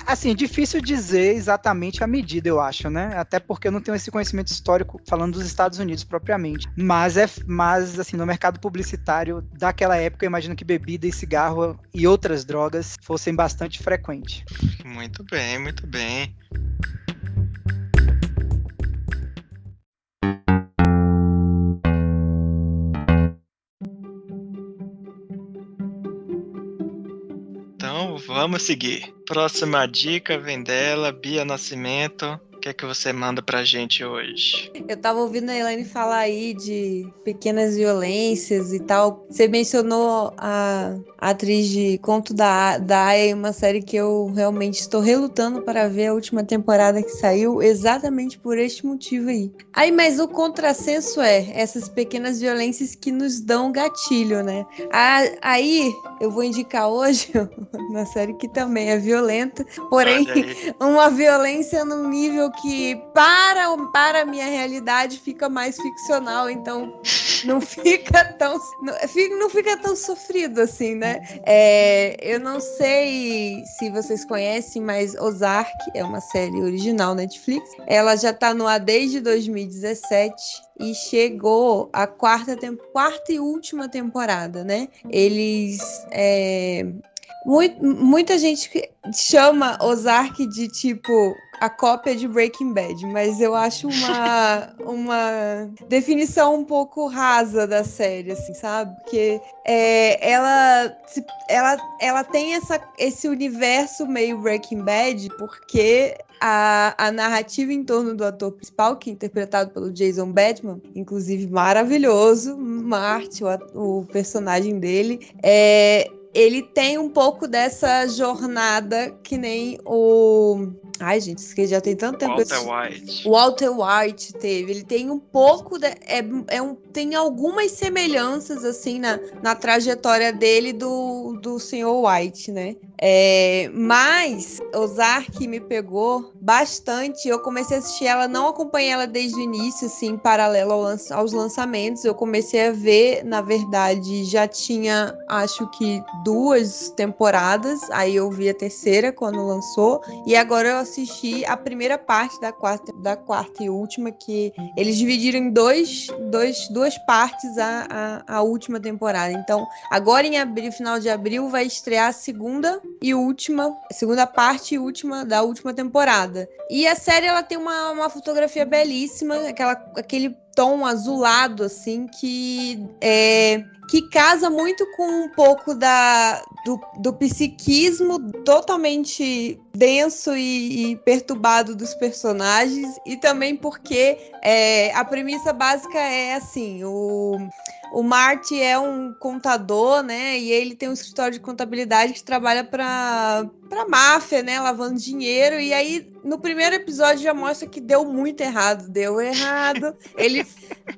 Assim, difícil dizer exatamente a medida, eu acho, né? Até porque eu não tenho esse conhecimento histórico falando dos Estados Unidos propriamente. Mas assim, no mercado publicitário daquela época, eu imagino que bebida e cigarro e outras drogas fossem bastante frequentes. Muito bem, muito bem. Então, vamos seguir. Próxima dica vem dela, Bia Nascimento. O que é que você manda pra gente hoje? Eu tava ouvindo a Elaine falar aí de pequenas violências e tal. Você mencionou a atriz de Conto da Aia, uma série que eu realmente estou relutando para ver a última temporada que saiu, exatamente por este motivo aí. Aí, mas o contrassenso é essas pequenas violências que nos dão gatilho, né? Aí, eu vou indicar hoje uma série que também é violenta, porém, uma violência num nível que para a minha realidade fica mais ficcional, então não fica tão sofrido assim, né? Eu não sei se vocês conhecem, mas Ozark é uma série original Netflix. Ela já tá no ar desde 2017 e chegou a quarta e última temporada, né? Eles muita gente chama Ozark de, tipo, a cópia de Breaking Bad, mas eu acho uma definição um pouco rasa da série, assim, sabe? Porque ela tem esse universo meio Breaking Bad, porque a narrativa em torno do ator principal, que é interpretado pelo Jason Bateman, inclusive maravilhoso, Marty, o personagem dele, ele tem um pouco dessa jornada que nem o... Ai, gente, isso que já tem tanto tempo. Walter White teve. Ele tem um pouco... tem algumas semelhanças, assim, na trajetória dele do Sr. White, né? Mas Ozark me pegou bastante. Eu comecei a assistir ela, não acompanhei ela desde o início, assim, em paralelo aos lançamentos. Eu comecei a ver, na verdade, já tinha, acho que 2 temporadas. Aí eu vi a terceira quando lançou. E agora eu assisti a primeira parte da quarta e última, que eles dividiram em duas partes a última temporada. Então, agora em abril, final de abril, vai estrear a segunda parte e última da última temporada. E a série, ela tem uma fotografia belíssima, aquele tom azulado, assim, que casa muito com um pouco do psiquismo totalmente denso e perturbado dos personagens, e também porque a premissa básica é assim, o Marty é um contador, né? E ele tem um escritório de contabilidade que trabalha para máfia, né? Lavando dinheiro. E aí, no primeiro episódio, já mostra que deu muito errado. Deu errado.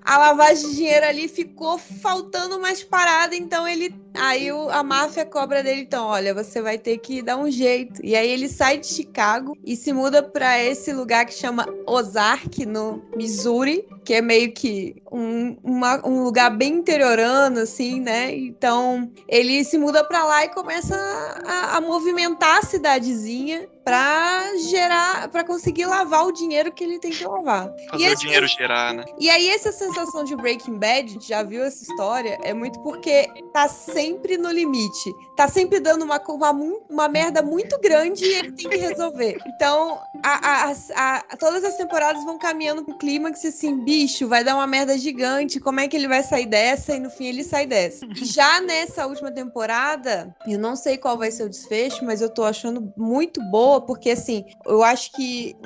A lavagem de dinheiro ali ficou faltando umas paradas. Então, aí a máfia cobra dele. Então, olha, você vai ter que dar um jeito. E aí, ele sai de Chicago e se muda para esse lugar que chama Ozark, no Missouri, que é meio que um lugar bem interiorano, assim, né? Então, ele se muda pra lá e começa a movimentar a cidadezinha pra conseguir lavar o dinheiro que ele tem que lavar. Fazer o dinheiro gerar, né? E aí, essa sensação de Breaking Bad, já viu essa história? É muito porque tá sempre no limite. Tá sempre dando uma merda muito grande e ele tem que resolver. Então, todas as temporadas vão caminhando pro clímax, assim, bicho, vai dar uma merda gigante, como é que ele vai sair dessa? E no fim ele sai dessa. E já nessa última temporada, eu não sei qual vai ser o desfecho, mas eu tô achando muito boa, porque assim, eu acho que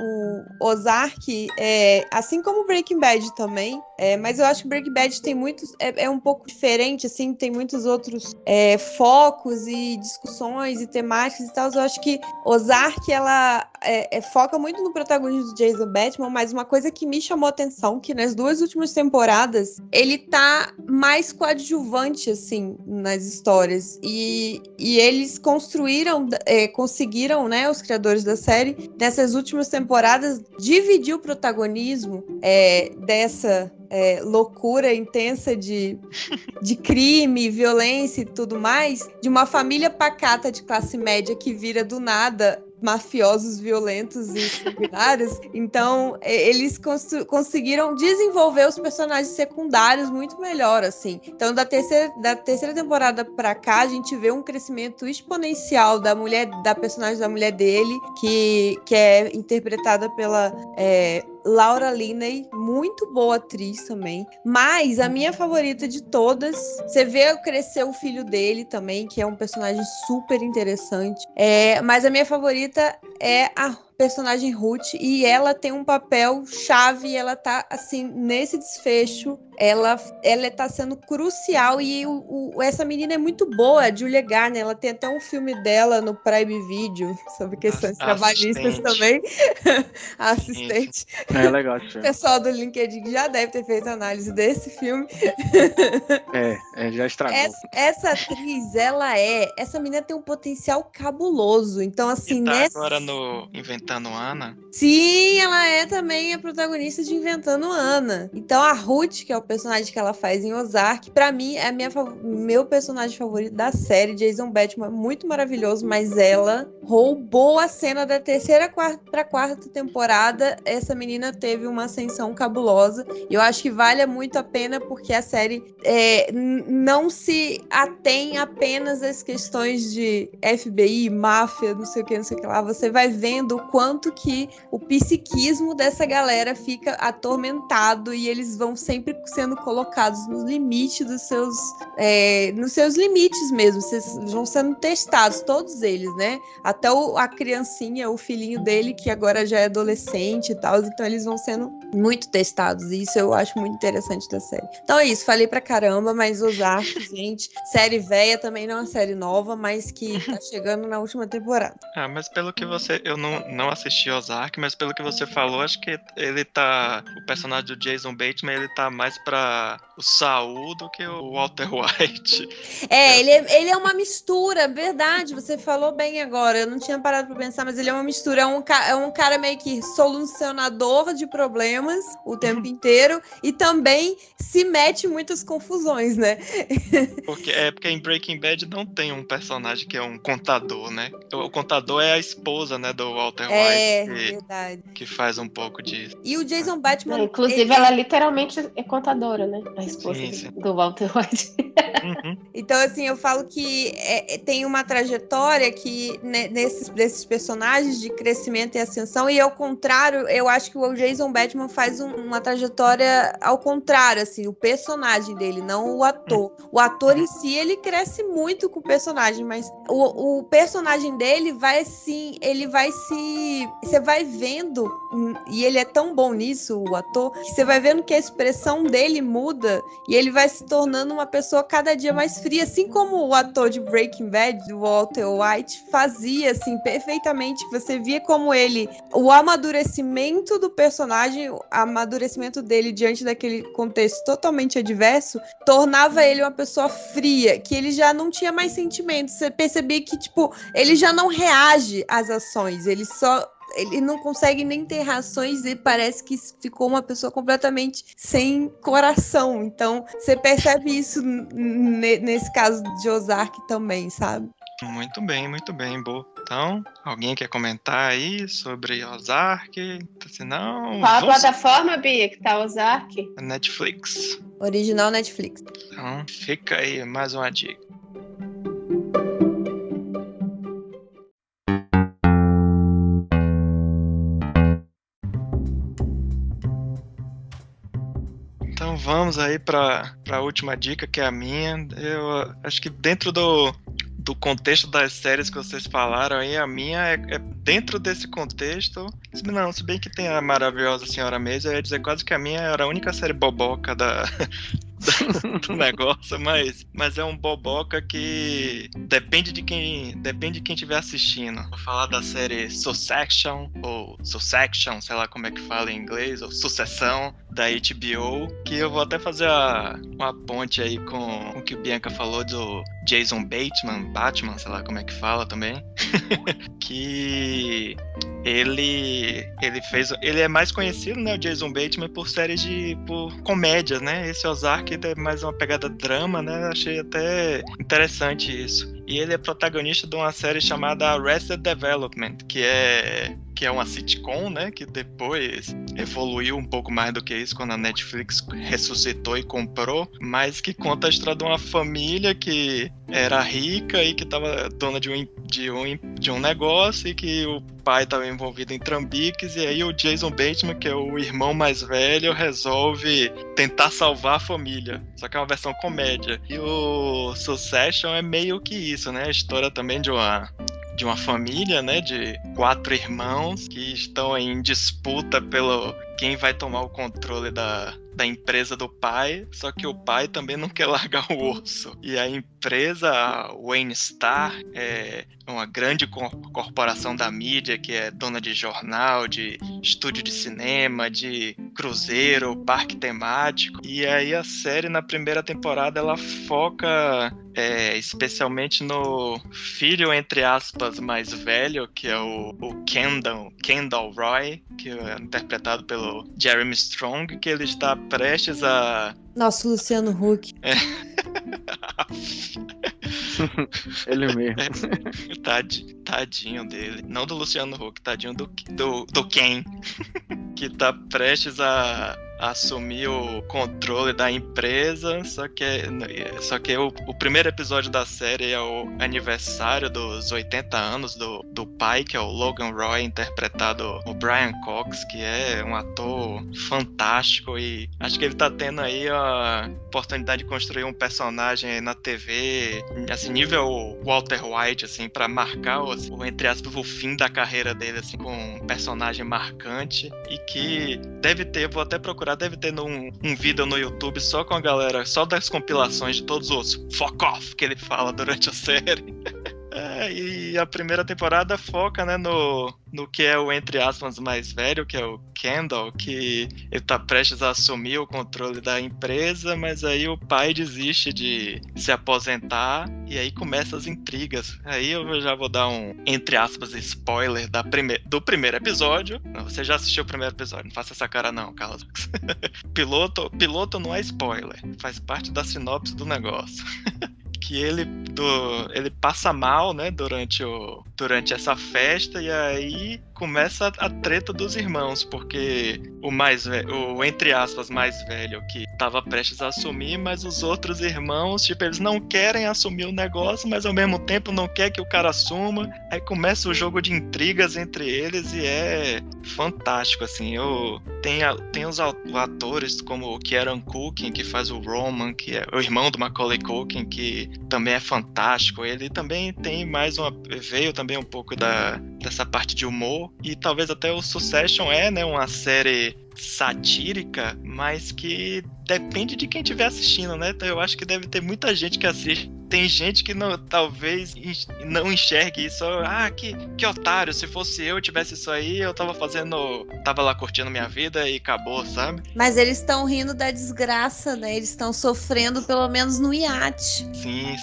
o Ozark, assim como o Breaking Bad também, mas eu acho que Breaking Bad tem muitos, é um pouco diferente, assim, tem muitos outros focos e discussões e temáticas e tal. Eu acho que Ozark, ela foca muito no protagonismo do Jason Bateman, mas uma coisa que me chamou a atenção, que nas 2 últimas temporadas, ele tá mais coadjuvante, assim, nas histórias. E eles conseguiram, né, os criadores da série, nessas últimas temporadas, dividir o protagonismo dessa loucura intensa de crime, violência e tudo mais, de uma família pacata de classe média que vira do nada mafiosos violentos e sanguinários. Então, eles conseguiram desenvolver os personagens secundários muito melhor, assim. Então, da terceira temporada pra cá, a gente vê um crescimento exponencial da personagem da mulher dele, que é interpretada pela Laura Linney, muito boa atriz também. Mas a minha favorita de todas, você vê crescer o filho dele também, que é um personagem super interessante. Mas a minha favorita é a personagem Ruth, e ela tem um papel chave, ela tá, assim, nesse desfecho, ela tá sendo crucial, e essa menina é muito boa, a Julia Garner, ela tem até um filme dela no Prime Video, sobre questões trabalhistas também, a assistente. É legal. O pessoal do LinkedIn já deve ter feito análise desse filme. Já estragou. Essa atriz, essa menina tem um potencial cabuloso, então, assim, agora no Inventando Anna? Sim, ela é também a protagonista de Inventando Anna. Então a Ruth, que é personagem que ela faz em Ozark. Pra mim, é meu personagem favorito da série. Jason Bateman, muito maravilhoso, mas ela roubou a cena da terceira pra quarta temporada. Essa menina teve uma ascensão cabulosa. E eu acho que vale muito a pena, porque a série não se atém apenas às questões de FBI, máfia, não sei o que lá. Você vai vendo o quanto que o psiquismo dessa galera fica atormentado e eles vão sempre sendo colocados no limite dos seus nos seus limites mesmo. Vocês vão sendo testados, todos eles, né? Até a criancinha, o filhinho dele, que agora já é adolescente e tal, então eles vão sendo muito testados, e isso eu acho muito interessante da série. Então é isso, falei pra caramba, mas Ozark, gente, série velha também, não é uma série nova, mas que tá chegando na última temporada. Mas pelo que eu não assisti Ozark, mas pelo que você falou, acho que o personagem do Jason Bateman, ele tá mais pra o Saul do que o Walter White. Ele é uma mistura, verdade, você falou bem agora, eu não tinha parado pra pensar, mas ele é uma mistura, é um cara meio que solucionador de problemas o tempo inteiro, e também se mete em muitas confusões, né? Porque em Breaking Bad não tem um personagem que é um contador, né? O contador é a esposa, né, do Walter White, verdade, que faz um pouco disso. E o Jason Bateman... inclusive, ela literalmente é contadora, né? A esposa do Walter White. Então, assim, eu falo que tem uma trajetória que, né, desses personagens de crescimento e ascensão, e ao contrário, eu acho que o Jason Bateman faz uma trajetória ao contrário, assim, o personagem dele, não o ator. O ator em si, ele cresce muito com o personagem, mas o personagem dele você vai vendo, e ele é tão bom nisso, o ator, que você vai vendo que a expressão dele muda, e ele vai se tornando uma pessoa cada dia mais fria, assim como o ator de Breaking Bad, o Walter White, fazia, assim, perfeitamente. Você via como o amadurecimento do personagem, o amadurecimento dele diante daquele contexto totalmente adverso, tornava ele uma pessoa fria, que ele já não tinha mais sentimentos. Você percebia que, tipo, ele já não reage às ações, ele não consegue nem ter reações e parece que ficou uma pessoa completamente sem coração. Então, você percebe isso nesse caso de Ozark também, sabe? Muito bem, boa. Então, alguém quer comentar aí sobre Ozark? Se não... Qual a plataforma, Bia, que tá Ozark? Netflix. Original Netflix. Então, fica aí mais uma dica. Então vamos aí para a última dica, que é a minha. Eu acho que dentro do contexto das séries que vocês falaram aí, a minha é dentro desse contexto. Não, se bem que tem a maravilhosa Senhora Maisel, eu ia dizer quase que a minha era a única série boboca do negócio, mas é um boboca que depende de quem estiver assistindo. Vou falar da série Succession, ou Succession, sei lá como é que fala em inglês, ou Sucessão, da HBO, que eu vou até fazer uma ponte aí com o que o Bianca falou do Jason Bateman, sei lá como é que fala também, que ele é mais conhecido, né, o Jason Bateman, por séries por comédia, né? Esse Ozark é mais uma pegada drama, né? Achei até interessante isso. E ele é protagonista de uma série chamada Arrested Development, que é uma sitcom, né? Que depois evoluiu um pouco mais do que isso quando a Netflix ressuscitou e comprou, mas que conta a história de uma família que era rica e que estava dona de um negócio, e que o pai estava envolvido em trambiques, e aí o Jason Bateman, que é o irmão mais velho, resolve tentar salvar a família, só que é uma versão comédia. E o Succession é meio que isso, né? A história também de uma família, né, de 4 irmãos que estão aí em disputa pelo quem vai tomar o controle da empresa do pai, só que o pai também não quer largar o osso. E a empresa, a Wayne Star, é uma grande corporação da mídia que é dona de jornal, de estúdio de cinema, de cruzeiro, parque temático. E aí a série, na primeira temporada, ela foca especialmente no filho, entre aspas, mais velho, que é o Kendall Roy, que é interpretado pelo do Jeremy Strong, que ele está prestes a... Nosso Luciano Huck. Ele mesmo. Tadinho dele. Não do Luciano Huck, tadinho do Ken. Que tá prestes a assumir o controle da empresa, só que o primeiro episódio da série é o aniversário dos 80 anos do pai, que é o Logan Roy, interpretado o Brian Cox, que é um ator fantástico, e acho que ele tá tendo aí a oportunidade de construir um personagem na TV, assim, nível Walter White, assim, pra marcar entre aspas, o fim da carreira dele, assim, com um personagem marcante, e que deve ter, vou até procurar, deve ter um vídeo no YouTube só com a galera, só das compilações de todos os fuck off que ele fala durante a série. E a primeira temporada foca, né, no que é o, entre aspas, mais velho, que é o Kendall, que ele tá prestes a assumir o controle da empresa, mas aí o pai desiste de se aposentar e aí começam as intrigas. Aí eu já vou dar um, entre aspas, spoiler do primeiro episódio. Não, você já assistiu o primeiro episódio, não faça essa cara não, Carlos. Piloto não é spoiler, faz parte da sinopse do negócio. Que ele passa mal, né, durante essa festa, e aí começa a treta dos irmãos, porque o entre aspas mais velho que estava prestes a assumir, mas os outros irmãos, tipo, eles não querem assumir o negócio, mas ao mesmo tempo não quer que o cara assuma. Aí começa o jogo de intrigas entre eles e é fantástico, assim. Tem os atores como o Kieran Culkin, que faz o Roman, que é o irmão do Macaulay Culkin, que também é fantástico. Ele também tem veio também um pouco dessa parte de humor, e talvez até o Succession né, uma série satírica, mas que depende de quem estiver assistindo, né? Então eu acho que deve ter muita gente que assiste. Tem gente que talvez não enxergue isso. Que otário, se fosse eu tivesse isso aí, eu tava lá curtindo minha vida e acabou, sabe? Mas eles estão rindo da desgraça, né? Eles estão sofrendo pelo menos no iate. Sim.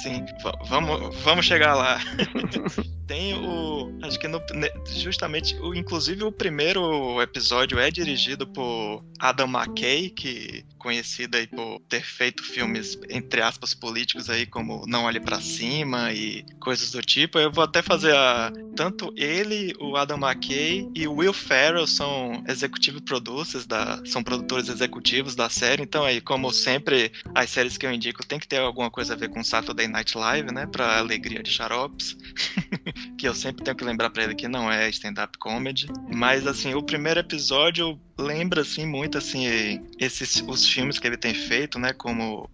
Vamos chegar lá. Tem acho que justamente, inclusive o primeiro episódio é dirigido por Adam McKay, que conhecido aí por ter feito filmes, entre aspas, políticos aí, como Não Olhe Pra Cima e coisas do tipo. Eu vou até fazer tanto ele, o Adam McKay e o Will Ferrell são executive producers, são produtores executivos da série. Então aí, como sempre, as séries que eu indico tem que ter alguma coisa a ver com Saturday Night Live, né, pra alegria de xaropes. Que eu sempre tenho que lembrar pra ele que não é stand-up comedy. Mas, assim, o primeiro episódio lembra, assim, muito, assim, os filmes que ele tem feito, né, como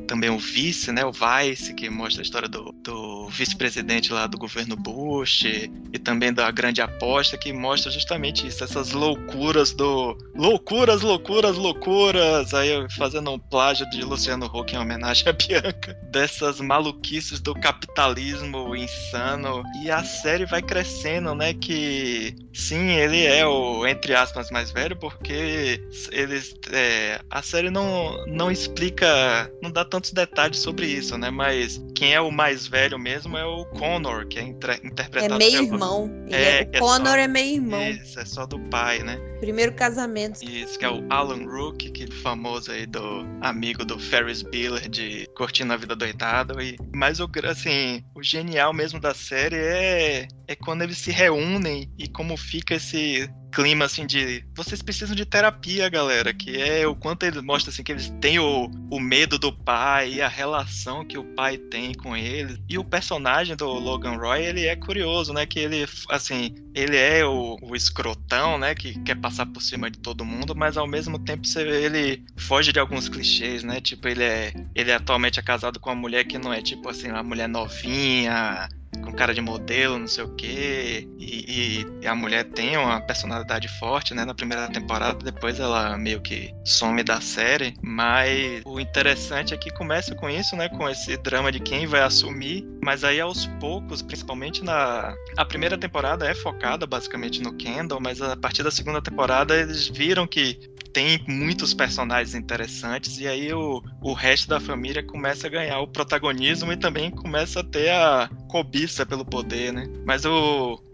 também o Vice, né, o Vice, que mostra a história do vice-presidente lá do governo Bush, e também da Grande Aposta, que mostra justamente isso, essas loucuras loucuras, aí fazendo um plágio de Luciano Huck em homenagem a Bianca, dessas maluquices do capitalismo insano, e a série vai crescendo, né, que sim, ele é o, entre aspas, mais velho, porque a série não explica, não dá tantos detalhes sobre isso, né, mas quem é o mais velho mesmo é o Connor, que é interpretado... É meio-irmão. O Connor é meio-irmão. Isso, é só do pai, né? Primeiro casamento. Isso, que é o Alan Rook, que é famoso aí, do amigo do Ferris Bueller de Curtindo a Vida Doidado. Mas o genial mesmo da série é quando eles se reúnem e como fica esse clima, assim, de vocês precisam de terapia, galera, que é o quanto ele mostra, assim, que eles têm o medo do pai e a relação que o pai tem com eles. E o personagem do Logan Roy, ele é curioso, né, que ele, assim, ele é o escrotão, né, que quer passar por cima de todo mundo, mas ao mesmo tempo ele foge de alguns clichês, né, tipo, ele atualmente é casado com uma mulher que não é, tipo, assim, uma mulher novinha, com cara de modelo, não sei o quê, e a mulher tem uma personalidade forte, né, na primeira temporada, depois ela meio que some da série, mas o interessante é que começa com isso, né, com esse drama de quem vai assumir, mas aí aos poucos, principalmente a primeira temporada é focada basicamente no Kendall, mas a partir da segunda temporada eles viram que tem muitos personagens interessantes, e aí o resto da família começa a ganhar o protagonismo e também começa a ter a cobiça pelo poder, né? Mas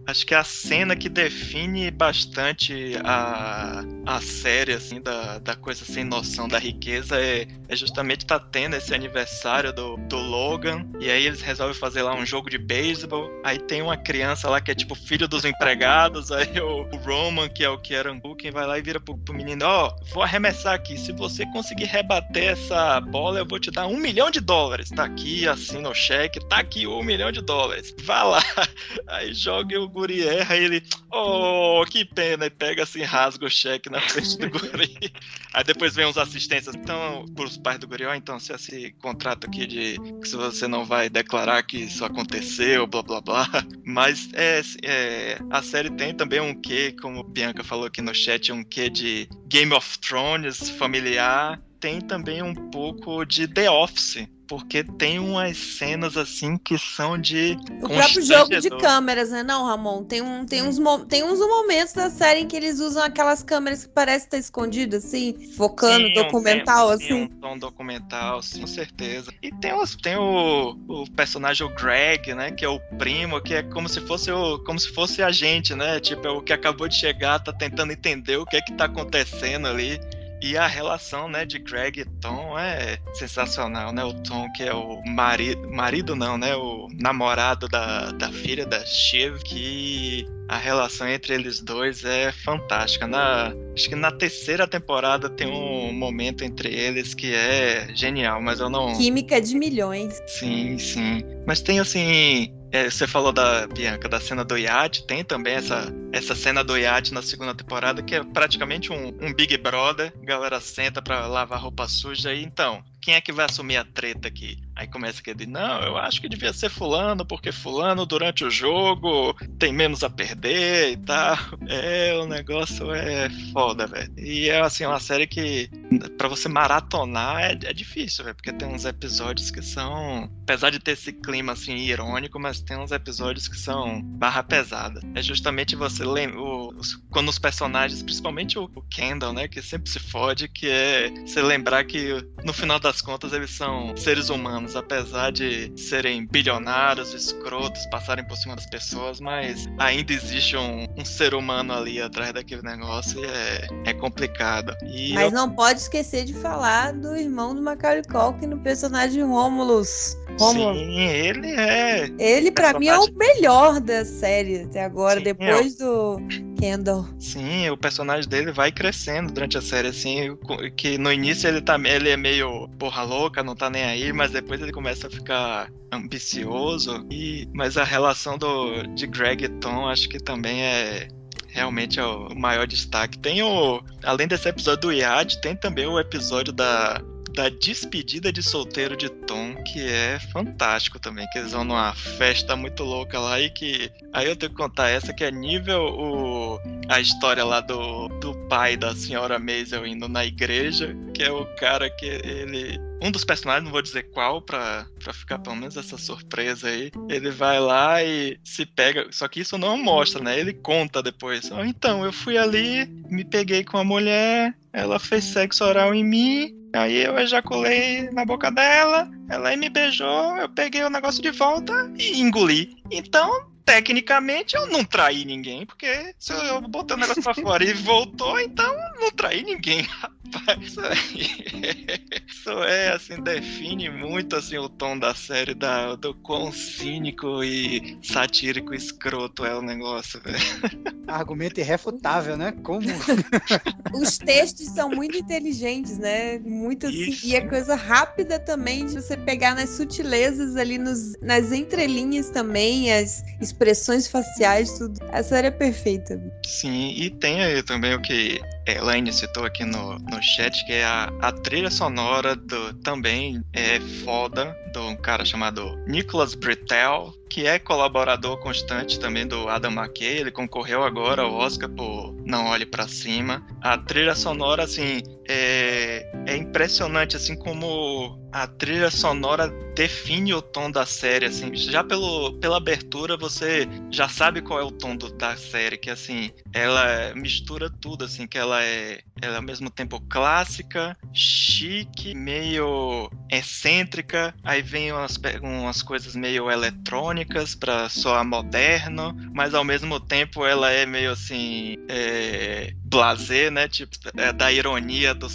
acho que a cena que define bastante a série, assim, da coisa sem noção da riqueza é justamente tá tendo esse aniversário do Logan, e aí eles resolvem fazer lá um jogo de beisebol, aí tem uma criança lá que é tipo filho dos empregados, aí o Roman, que é o Kieran Culkin, vai lá e vira pro menino, vou arremessar aqui, se você conseguir rebater essa bola, eu vou te dar $1 milhão, tá aqui, assina o cheque, tá aqui $1 milhão, vá lá, aí joga e o guri erra, aí ele, que pena, e pega assim, rasga o cheque na frente do guri, aí depois vem uns assistentes, então, pros pais do guri, então, se esse contrato aqui de que se você não vai declarar que isso aconteceu, blá blá blá, mas a série tem também um quê, como a Bianca falou aqui no chat, um quê de Game of Thrones familiar, tem também um pouco de The Office, porque tem umas cenas assim que são de o próprio jogo de câmeras, né, não, Ramon? Tem uns momentos da série em que eles usam aquelas câmeras que parecem estar escondidas, assim, focando, documental, assim. Um tom documental, sim, com certeza. E tem o personagem, o Greg, né, que é o primo, que é como se fosse a gente, né, tipo, é o que acabou de chegar, tá tentando entender o que é que tá acontecendo ali. E a relação, né, de Greg e Tom é sensacional, né? O Tom, que é o marido não, né? O namorado da filha da Shiv, que a relação entre eles dois é fantástica. Acho que na terceira temporada tem um momento entre eles que é genial, mas eu não... Química de milhões. Sim, sim. Mas tem assim... você falou Bianca, da cena do iate, tem também essa cena do iate na segunda temporada, que é praticamente um Big Brother, a galera senta pra lavar roupa suja, e então, quem é que vai assumir a treta aqui? Aí começa aquele, não, eu acho que devia ser fulano, porque fulano durante o jogo tem menos a perder e tal. O negócio é foda, velho. E é assim, uma série que pra você maratonar é difícil, velho, porque tem uns episódios que são, apesar de ter esse clima assim irônico, mas tem uns episódios que são barra pesada. É justamente você quando os personagens, principalmente o Kendall, né, que sempre se fode, que é você lembrar que no final das contas eles são seres humanos, apesar de serem bilionários, escrotos, passarem por cima das pessoas, mas ainda existe um ser humano ali atrás daquele negócio e é complicado. Mas não pode esquecer de falar do irmão do Macaulay Culkin no personagem Romulus. Sim, ele é... Ele, pra mim, é o melhor da série até agora, depois do Kendall. Sim, o personagem dele vai crescendo durante a série, assim, que no início ele é meio porra louca, não tá nem aí, mas depois ele começa a ficar ambicioso, mas a relação de Greg e Tom, acho que também realmente é o maior destaque. Além desse episódio do iate, tem também o episódio da despedida de solteiro de Tom, que é fantástico também, que eles vão numa festa muito louca lá e que... Aí eu tenho que contar essa, que é nível a história lá do pai da senhora Maisel indo na igreja, que é o cara que ele... Um dos personagens, não vou dizer qual, pra ficar pelo menos essa surpresa aí, ele vai lá e se pega, só que isso não mostra, né? Ele conta depois. Então, eu fui ali, me peguei com a mulher, ela fez sexo oral em mim, aí eu ejaculei na boca dela, ela me beijou, eu peguei o negócio de volta e engoli. Então, tecnicamente, eu não traí ninguém, porque se eu botei o negócio pra fora e voltou, então não traí ninguém, rapaz. Isso assim, define muito, assim, o tom da série, do quão cínico e satírico e escroto é o negócio, velho. Argumento irrefutável, né? Como? Os textos são muito inteligentes, né? Muito assim, isso. E é coisa rápida também de você pegar nas sutilezas ali, nas entrelinhas também, as expressões faciais, tudo. A série é perfeita. Sim, e tem aí também o que Elaine citou aqui no chat, que é a trilha sonora também é foda, de um cara chamado Nicholas Britell, que é colaborador constante também do Adam McKay. Ele concorreu agora ao Oscar por Não Olhe Pra Cima. A trilha sonora, assim, é é impressionante, assim, como a trilha sonora define o tom da série, assim. Já pela abertura você já sabe qual é o tom da série, que, assim, ela mistura tudo, assim, que ela é ao mesmo tempo clássica, chique, meio excêntrica, aí vem umas coisas meio eletrônicas pra soar moderno, mas ao mesmo tempo ela é meio assim, blasé, né, tipo, da ironia, do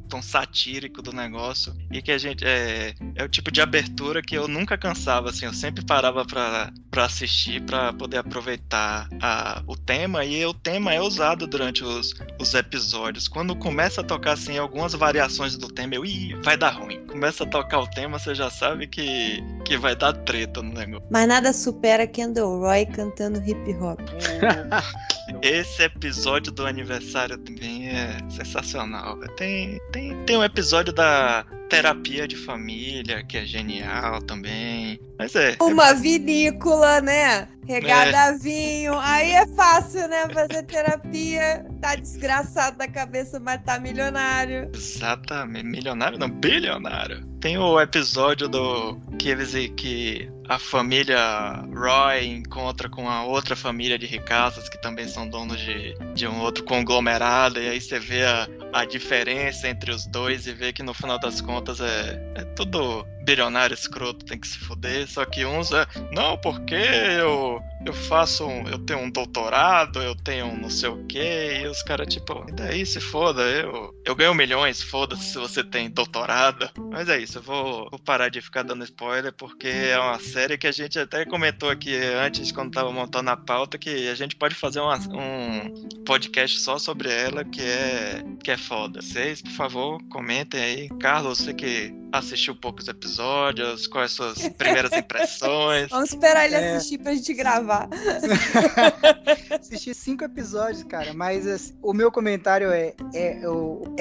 tom satírico do negócio, e que a gente, é o tipo de abertura que eu nunca cansava, assim, eu sempre parava pra assistir, pra poder aproveitar o tema, e o tema é usado durante os episódios. Quando começa a tocar, assim, algumas variações do tema, vai dar ruim. Começa a tocar o tema, você já sabe que vai dar treta no negócio. Mas nada supera Kendall Roy cantando hip hop. Esse episódio do aniversário também é sensacional. Tem um episódio da terapia de família, que é genial também. Mas uma vinícola, né? Regada a vinho. Aí é fácil, né? Fazer terapia. Tá desgraçado da cabeça, mas tá milionário. Exatamente. Milionário não, bilionário. Tem o episódio que a família Roy encontra com a outra família de ricaços que também são donos de um outro conglomerado, e aí você vê a diferença entre os dois e vê que no final das contas é tudo bilionário escroto, tem que se fuder, só que uns não, porque eu tenho um doutorado, eu tenho um não sei o que, e os caras tipo, e daí se foda, eu ganho milhões, foda-se se você tem doutorado. Mas é isso, eu vou parar de ficar dando spoiler, porque é uma série que a gente até comentou aqui antes, quando tava montando a pauta, que a gente pode fazer um podcast só sobre ela, que é foda. Vocês, por favor, comentem aí. Carlos, você que assistiu poucos episódios, quais são as suas primeiras impressões? Vamos esperar ele assistir pra gente gravar. Assisti 5 episódios, cara, mas assim, o meu comentário é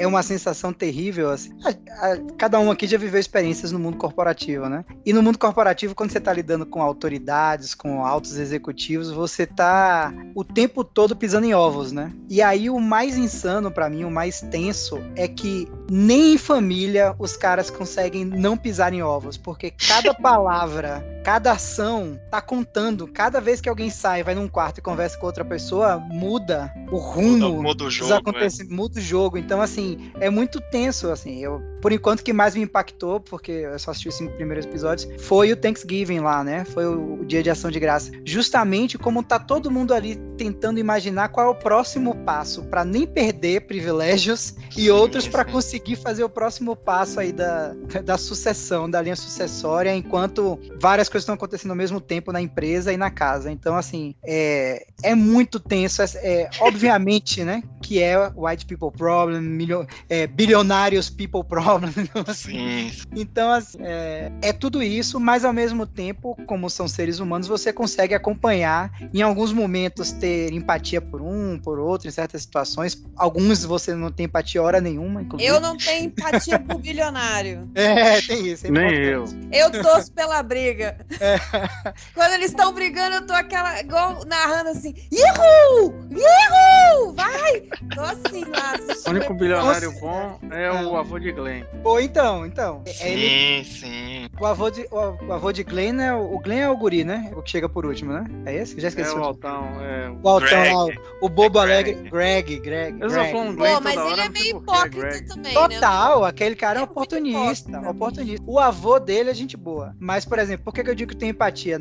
uma sensação terrível, assim. Cada um aqui já viveu experiências no mundo corporativo, né? E no mundo corporativo, quando você tá lidando com autoridades, com altos executivos, você tá o tempo todo pisando em ovos, né? E aí o mais insano pra mim, o mais tenso, é que nem em família os caras conseguem não pisar em ovos, porque cada palavra, cada ação tá contando. Cada vez que alguém sai, vai num quarto e conversa com outra pessoa, muda o rumo. Muda o jogo. Muda o jogo. Então, assim, é muito tenso, assim. Por enquanto, o que mais me impactou, porque eu só assisti os 5 primeiros episódios, foi o Thanksgiving lá, né? Foi o Dia de Ação de Graça. Justamente como tá todo mundo ali tentando imaginar qual é o próximo passo, pra nem perder privilégios e outros pra conseguir fazer o próximo passo aí da sucessão, da linha sucessória, enquanto várias coisas estão acontecendo ao mesmo tempo na empresa e na casa. Então, assim, é muito tenso. Obviamente, né, que é white people problem, bilionários people problem. Assim. Então, assim, é tudo isso, mas ao mesmo tempo, como são seres humanos, você consegue acompanhar, em alguns momentos ter empatia por um, por outro, em certas situações. Alguns você não tem empatia hora nenhuma, inclusive. Eu não tenho empatia por bilionário. Tem isso. Nem eu. Eu torço pela briga. Quando eles estão brigando, eu tô igual narrando assim, Ihu! Ihu! Vai! Tô assim lá. O único bilionário bom é o avô de Glenn. Pô, então. Sim. O avô de Glenn o Glenn é o guri, né? O que chega por último, né? É esse? Eu já esqueci. O Altão. O Altão lá, o bobo alegre. Greg. Eu só falo Glenn Pô, mas toda ele hora, é meio hipócrita também, Total, né? aquele cara é oportunista. O avô dele é gente boa. Mas, por exemplo, por que eu digo que tem empatia?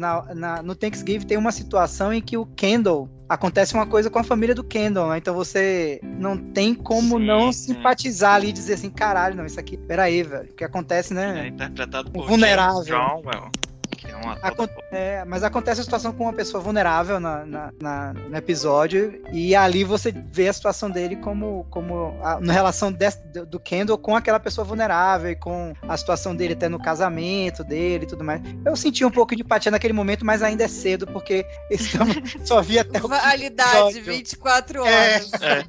No Thanksgiving tem uma situação em que o Kendall acontece uma coisa com a família do Kendall, né? Então você não tem como não simpatizar ali e dizer assim, caralho, não, isso aqui, peraí, velho, o que acontece, né? É interpretado por vulnerável. John, que é um ator mas acontece a situação com uma pessoa vulnerável no episódio, e ali você vê a situação dele como na relação do Kendall com aquela pessoa vulnerável, e com a situação dele até no casamento dele e tudo mais. Eu senti um pouco de empatia naquele momento, mas ainda é cedo, porque só vi até o validade 24 horas. Ainda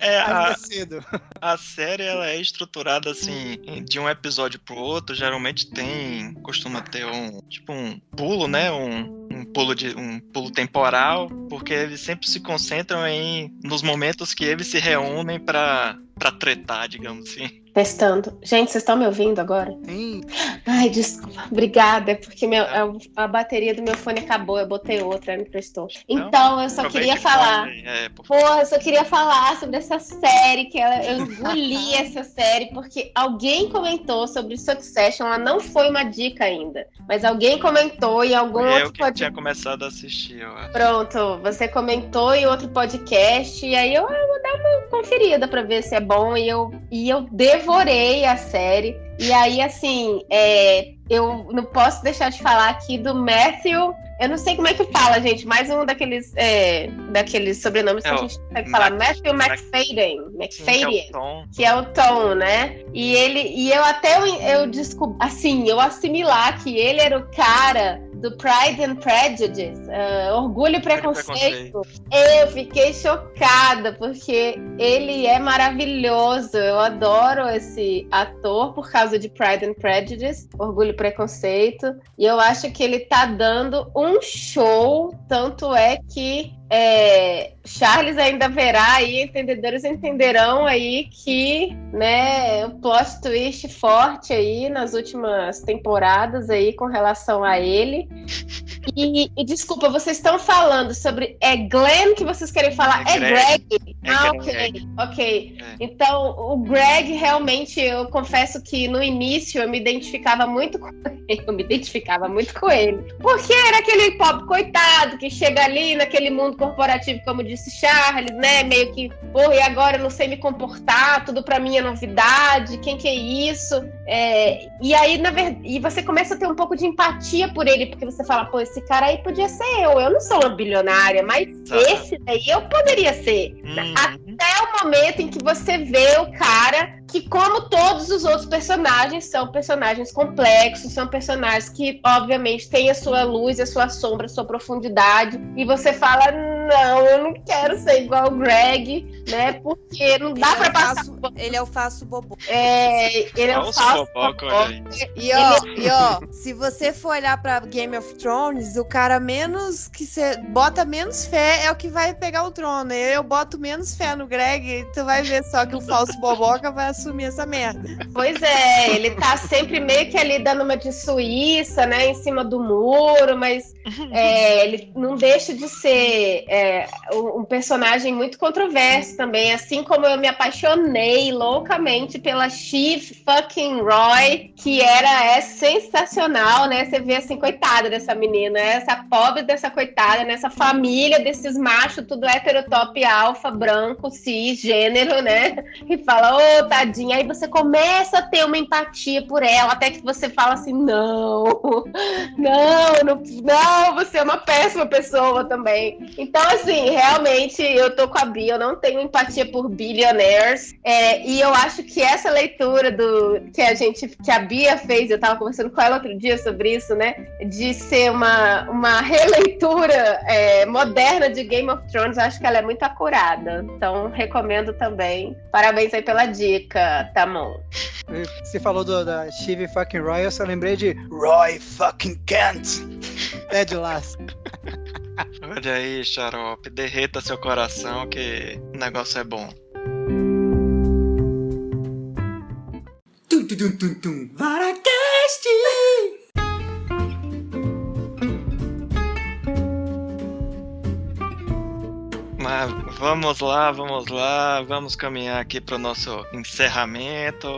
é cedo. A série ela é estruturada assim, de um episódio pro outro, geralmente costuma ter um pulo, né? Um pulo temporal, porque eles sempre se concentram nos momentos que eles se reúnem para pra tretar, digamos assim. Testando. Gente, vocês estão me ouvindo agora? Sim. Ai, desculpa. Obrigada, porque a bateria do meu fone acabou. Eu botei outra, não prestou. Então, eu só queria falar. Eu só queria falar sobre essa série, eu engoli essa série, porque alguém comentou sobre Succession. Ela não foi uma dica ainda, mas alguém comentou em algum outro podcast. Eu tinha começado a assistir, eu acho. Pronto, você comentou em outro podcast, e aí eu vou dar uma conferida pra ver se é bom, e eu devorei a série. E aí, assim, eu não posso deixar de falar aqui do Matthew. Eu não sei como é que fala, gente. Mais um daqueles sobrenomes que a gente consegue falar. Matthew McFadden. Que é o Tom, né? E eu descobri, assim, eu assimilar que ele era o cara do Pride and Prejudice, Orgulho e Preconceito. Eu fiquei chocada, porque ele é maravilhoso. Eu adoro esse ator por causa de Pride and Prejudice, Orgulho e Preconceito. E eu acho que ele tá dando um show, tanto é que Charles ainda verá aí, entendedores entenderão aí que, né, o plot twist forte aí nas últimas temporadas aí com relação a ele. E desculpa, vocês estão falando sobre Glenn que vocês querem falar? É Greg? Ok. Então, o Greg, realmente, eu confesso que no início eu me identificava muito com ele. Porque era aquele pobre coitado que chega ali naquele mundo corporativo, como disse Charles, né? Meio que, porra, e agora eu não sei me comportar, tudo pra mim é novidade, quem que é isso? E aí, na verdade, e você começa a ter um pouco de empatia por ele, porque você fala, pô, esse cara aí podia ser eu não sou uma bilionária, mas esse daí eu poderia ser. Até o momento em que você vê o cara que, como todos os outros personagens, são personagens complexos, são personagens que, obviamente, têm a sua luz, a sua sombra, a sua profundidade, e você fala, não, eu não quero ser igual o Greg, né, porque não dá pra passar... Ele é o falso bobô. Ele é o falso bobô. E ó, se você for olhar pra Game of Thrones, o cara menos que você bota menos fé é o que vai pegar o trono. Eu boto menos fé no Greg, tu vai ver só que o falso boboca vai assumir essa merda. Pois é, ele tá sempre meio que ali dando uma de Suíça, né, em cima do muro, mas ele não deixa de ser um personagem muito controverso também, assim como eu me apaixonei loucamente pela Shiv fucking Roy, que é sensacional, né, você vê assim, coitada dessa menina, essa pobre dessa coitada, nessa família desses machos, tudo heterotop, alfa, branco, cis, gênero, né, e fala, ô, tadinha, aí você começa a ter uma empatia por ela, até que você fala assim, não, você é uma péssima pessoa também. Então, assim, realmente, eu tô com a Bia, eu não tenho empatia por billionaires, e eu acho que essa leitura que a Bia fez, eu tava conversando com ela outro dia sobre isso, né, de ser uma releitura moderna de Game of Thrones, eu acho que ela é muito acurada, então recomendo também. Parabéns aí pela dica, Tamon. Você falou da Shiv fucking Roy, eu só lembrei de Roy fucking Kent. Ted Lasso. Olha aí, Xarope, derreta seu coração que o negócio é bom. VaraCast! Mas vamos lá, vamos caminhar aqui para o nosso encerramento.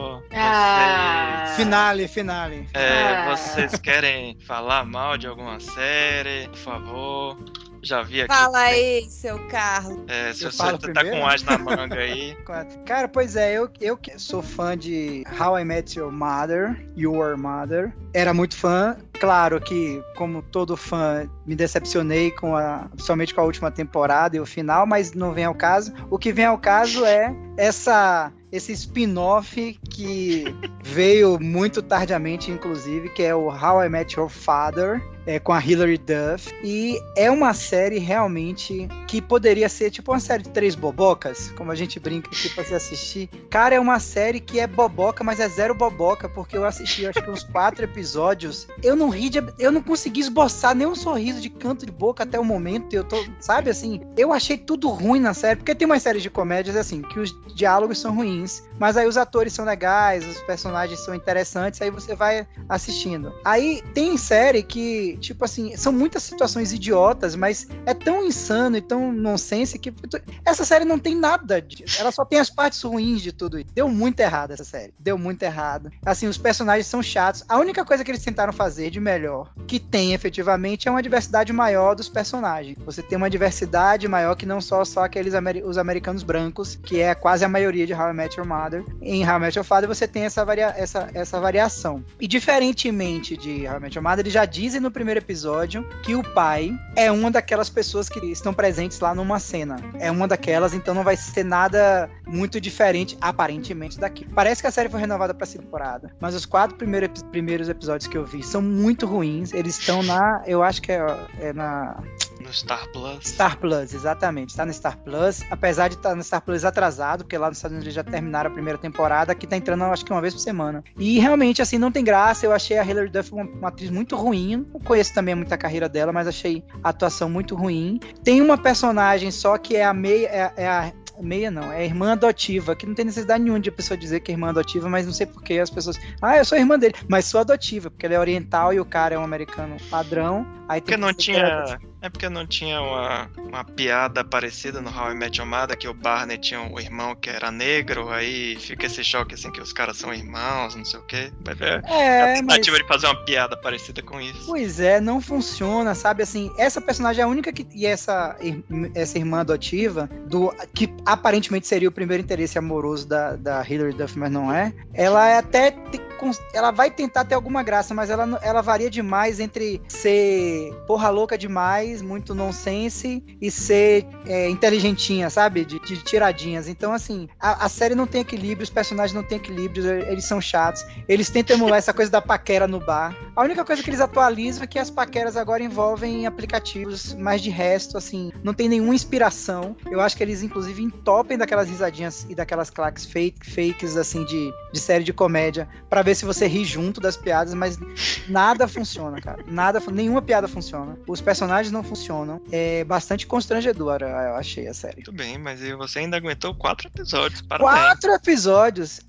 Finale. Vocês querem falar mal de alguma série, por favor? Já vi aqui. Fala aí, seu Carlos. Se você tá com as na manga aí. Cara, pois é, eu que sou fã de How I Met Your Mother, Mother. Era muito fã. Claro que, como todo fã, me decepcionei principalmente com a última temporada e o final, mas não vem ao caso. O que vem ao caso é esse spin-off que veio muito tardiamente, inclusive, que é o How I Met Your Father, com a Hilary Duff, e é uma série realmente que poderia ser tipo uma série de 3 bobocas, como a gente brinca aqui pra você assistir. Cara, é uma série que é boboca, mas é zero boboca, porque eu assisti acho que uns 4 episódios, eu não consegui esboçar nenhum sorriso de canto de boca até o momento, sabe assim, eu achei tudo ruim na série, porque tem umas séries de comédias assim, que os diálogos são ruins, ruins, mas aí os atores são legais, os personagens são interessantes, aí você vai assistindo. Aí tem série que, tipo assim, são muitas situações idiotas, mas é tão insano e tão nonsense que essa série não tem nada disso. Ela só tem as partes ruins de tudo isso. Deu muito errado essa série. Deu muito errado. Assim, os personagens são chatos. A única coisa que eles tentaram fazer de melhor, que tem efetivamente, é uma diversidade maior dos personagens. Você tem uma diversidade maior que não só aqueles os americanos brancos, que é quase a maioria de How I Met Your Mother. Em How I Met Your Father você tem essa variação. E diferentemente de How I Met Your Mother, eles já dizem no primeiro episódio que o pai é uma daquelas pessoas que estão presentes lá numa cena. É uma daquelas, então não vai ser nada muito diferente, aparentemente, daqui. Parece que a série foi renovada pra temporada, mas os 4 primeiros episódios que eu vi são muito ruins. Eles estão eu acho que é na... No Star Plus. Star Plus, exatamente. Está no Star Plus, apesar de estar no Star Plus atrasado, porque lá nos Estados Unidos eles já terminaram a primeira temporada, aqui tá entrando acho que uma vez por semana. E realmente, assim, não tem graça. Eu achei a Hilary Duff uma atriz muito ruim. Não conheço também muito a carreira dela, mas achei a atuação muito ruim. Tem uma personagem só que é a irmã adotiva, que não tem necessidade nenhuma de a pessoa dizer que é irmã adotiva, mas não sei porque as pessoas, eu sou irmã dele, mas sou adotiva, porque ela é oriental e o cara é um americano padrão. Aí porque não tinha... É porque não tinha uma piada parecida no How I Met Your Mother, que o Barney tinha um irmão que era negro, aí fica esse choque assim que os caras são irmãos, não sei o quê. A tentativa de fazer uma piada parecida com isso. Pois é, não funciona, sabe? Assim, essa personagem é a única que... E essa irmã adotiva, que aparentemente seria o primeiro interesse amoroso da Hilary Duff, mas não é. Ela é até... Ela vai tentar ter alguma graça, mas ela varia demais entre ser porra louca demais, muito nonsense, e ser inteligentinha, sabe? De tiradinhas. Então, assim, a série não tem equilíbrio, os personagens não têm equilíbrio, eles são chatos. Eles tentam emular essa coisa da paquera no bar. A única coisa que eles atualizam é que as paqueras agora envolvem aplicativos, mas de resto, assim, não tem nenhuma inspiração. Eu acho que eles, inclusive, entopem daquelas risadinhas e daquelas claques fakes, assim, de série de comédia, pra ver se você ri junto das piadas, mas nada funciona, cara. Nenhuma piada funciona. Os personagens não funcionam. É bastante constrangedora, eu achei a série. Muito bem, mas você ainda aguentou 4 episódios. Parabéns. 4 episódios?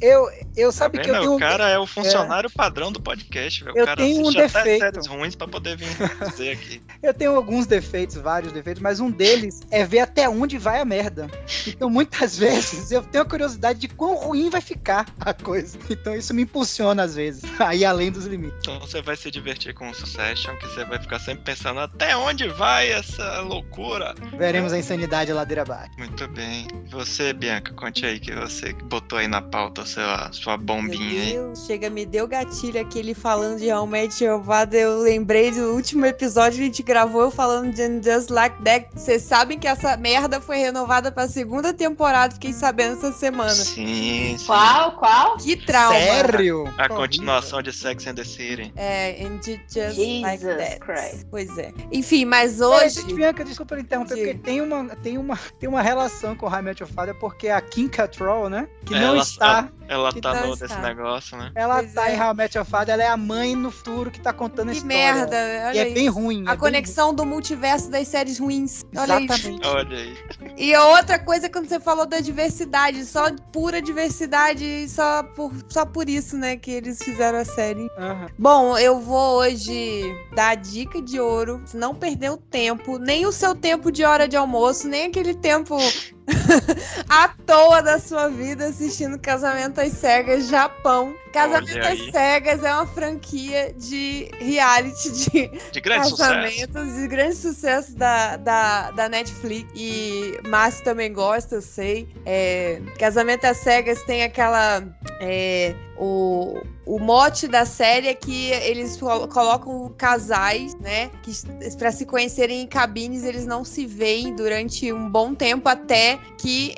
Eu sabe tá que eu tenho... O cara é o funcionário padrão do podcast, velho. Eu tenho um defeito. Séries ruins pra poder vir dizer aqui. Eu tenho alguns defeitos, vários defeitos, mas um deles é ver até onde vai a merda. Então, muitas vezes, eu tenho a curiosidade de quão ruim vai ficar a coisa. Então, isso me impulsiona às vezes, aí além dos limites. Então você vai se divertir com o Succession, que você vai ficar sempre pensando até onde vai essa loucura. Veremos a insanidade ladeira abaixo. Muito bem. Você, Bianca, conte aí que você botou aí na pauta a sua bombinha aí. Me deu gatilho aquele falando de How I Met Your Mother. Eu lembrei do último episódio que a gente gravou, eu falando de Just Like That. Vocês sabem que essa merda foi renovada pra 2ª temporada, fiquei sabendo essa semana. Sim. Qual? Que trauma. Sério? A continuação de Sex and the City. And Just Like That. Christ. Pois é. Enfim, mas hoje... Bianca, desculpa interromper, porque tem uma relação com o How I Met Your Father, porque a Kim Cattrall, né? Que não está... Ela tá nesse negócio, né? Ela em How I Met Your Father, ela é a mãe no futuro que tá contando a história. Que merda, olha e é bem ruim. A conexão do multiverso das séries ruins. Olha exatamente. Isso. Olha aí. E a outra coisa, quando você falou da diversidade, só pura diversidade, só por isso, né, que eles fizeram a série. Uhum. Bom, eu vou hoje dar a dica de ouro, se não perder o tempo, nem o seu tempo de hora de almoço, nem aquele tempo à toa da sua vida assistindo Casamento às Cegas Japão. Casamento às Cegas é uma franquia de reality de grande casamentos, sucesso. De grande sucesso da Netflix. E Márcio também gosta, eu sei. Casamento às Cegas tem aquela... O mote da série é que eles colocam casais, né, que pra se conhecerem em cabines, eles não se veem durante um bom tempo até que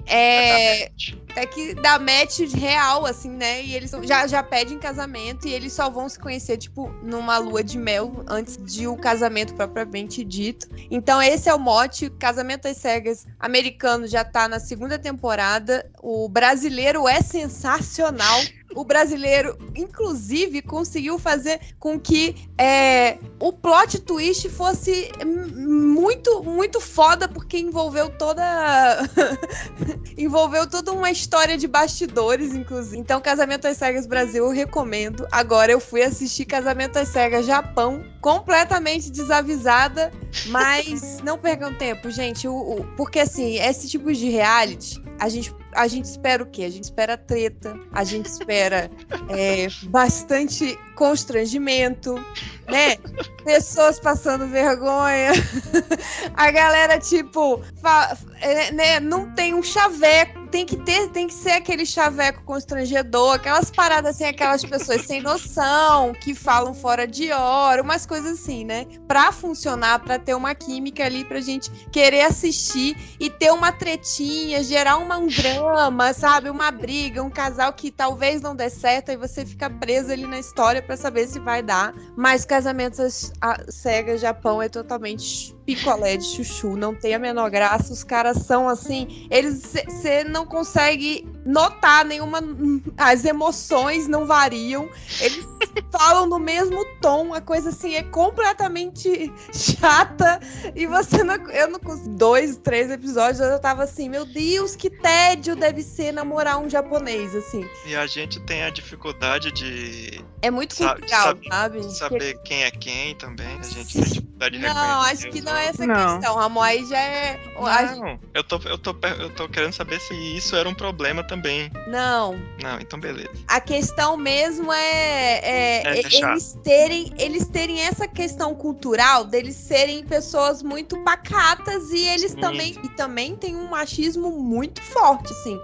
que dá match real, assim, né, e eles já pedem casamento e eles só vão se conhecer, tipo, numa lua de mel antes de o casamento propriamente dito. Então esse é o mote. Casamento às Cegas americano já tá na 2ª temporada. O brasileiro é sensacional. o brasileiro, inclusive, conseguiu fazer com que o plot twist fosse muito, muito foda, porque envolveu toda uma história de bastidores, inclusive. Então, Casamento às Cegas Brasil, eu recomendo. Agora, eu fui assistir Casamento às Cegas Japão, completamente desavisada, mas não percam tempo, gente, porque assim, esse tipo de reality, a gente espera o quê? A gente espera treta, a gente espera bastante constrangimento, né? Pessoas passando vergonha, a galera, tipo, né? Não tem um chaveco, tem que ser aquele chaveco constrangedor, aquelas paradas assim, aquelas pessoas sem noção, que falam fora de hora, umas coisas assim, né? Pra funcionar, pra ter uma química ali, pra gente querer assistir e ter uma tretinha, gerar um drama, sabe? Uma briga, um casal que talvez não dê certo, e você fica preso ali na história pra saber se vai dar. Mas Casamentos às Cegas Japão é totalmente picolé de chuchu, não tem a menor graça, os caras são assim, você não consegue notar nenhuma, as emoções não variam, eles falam no mesmo tom, a coisa assim é completamente chata, e eu não consigo, 2, 3 episódios, eu tava assim, meu Deus, que tédio deve ser namorar um japonês, assim. E a gente tem a dificuldade de... É muito cultural, sabe? Saber quem é quem também, a gente tem dificuldade de reconhecer. Não, acho que não é essa questão, Ramon, aí já é... Não, eu tô querendo saber se isso era um problema também. Não, então beleza. A questão mesmo é eles terem essa questão cultural deles serem pessoas muito pacatas, e eles também têm um machismo muito forte, assim.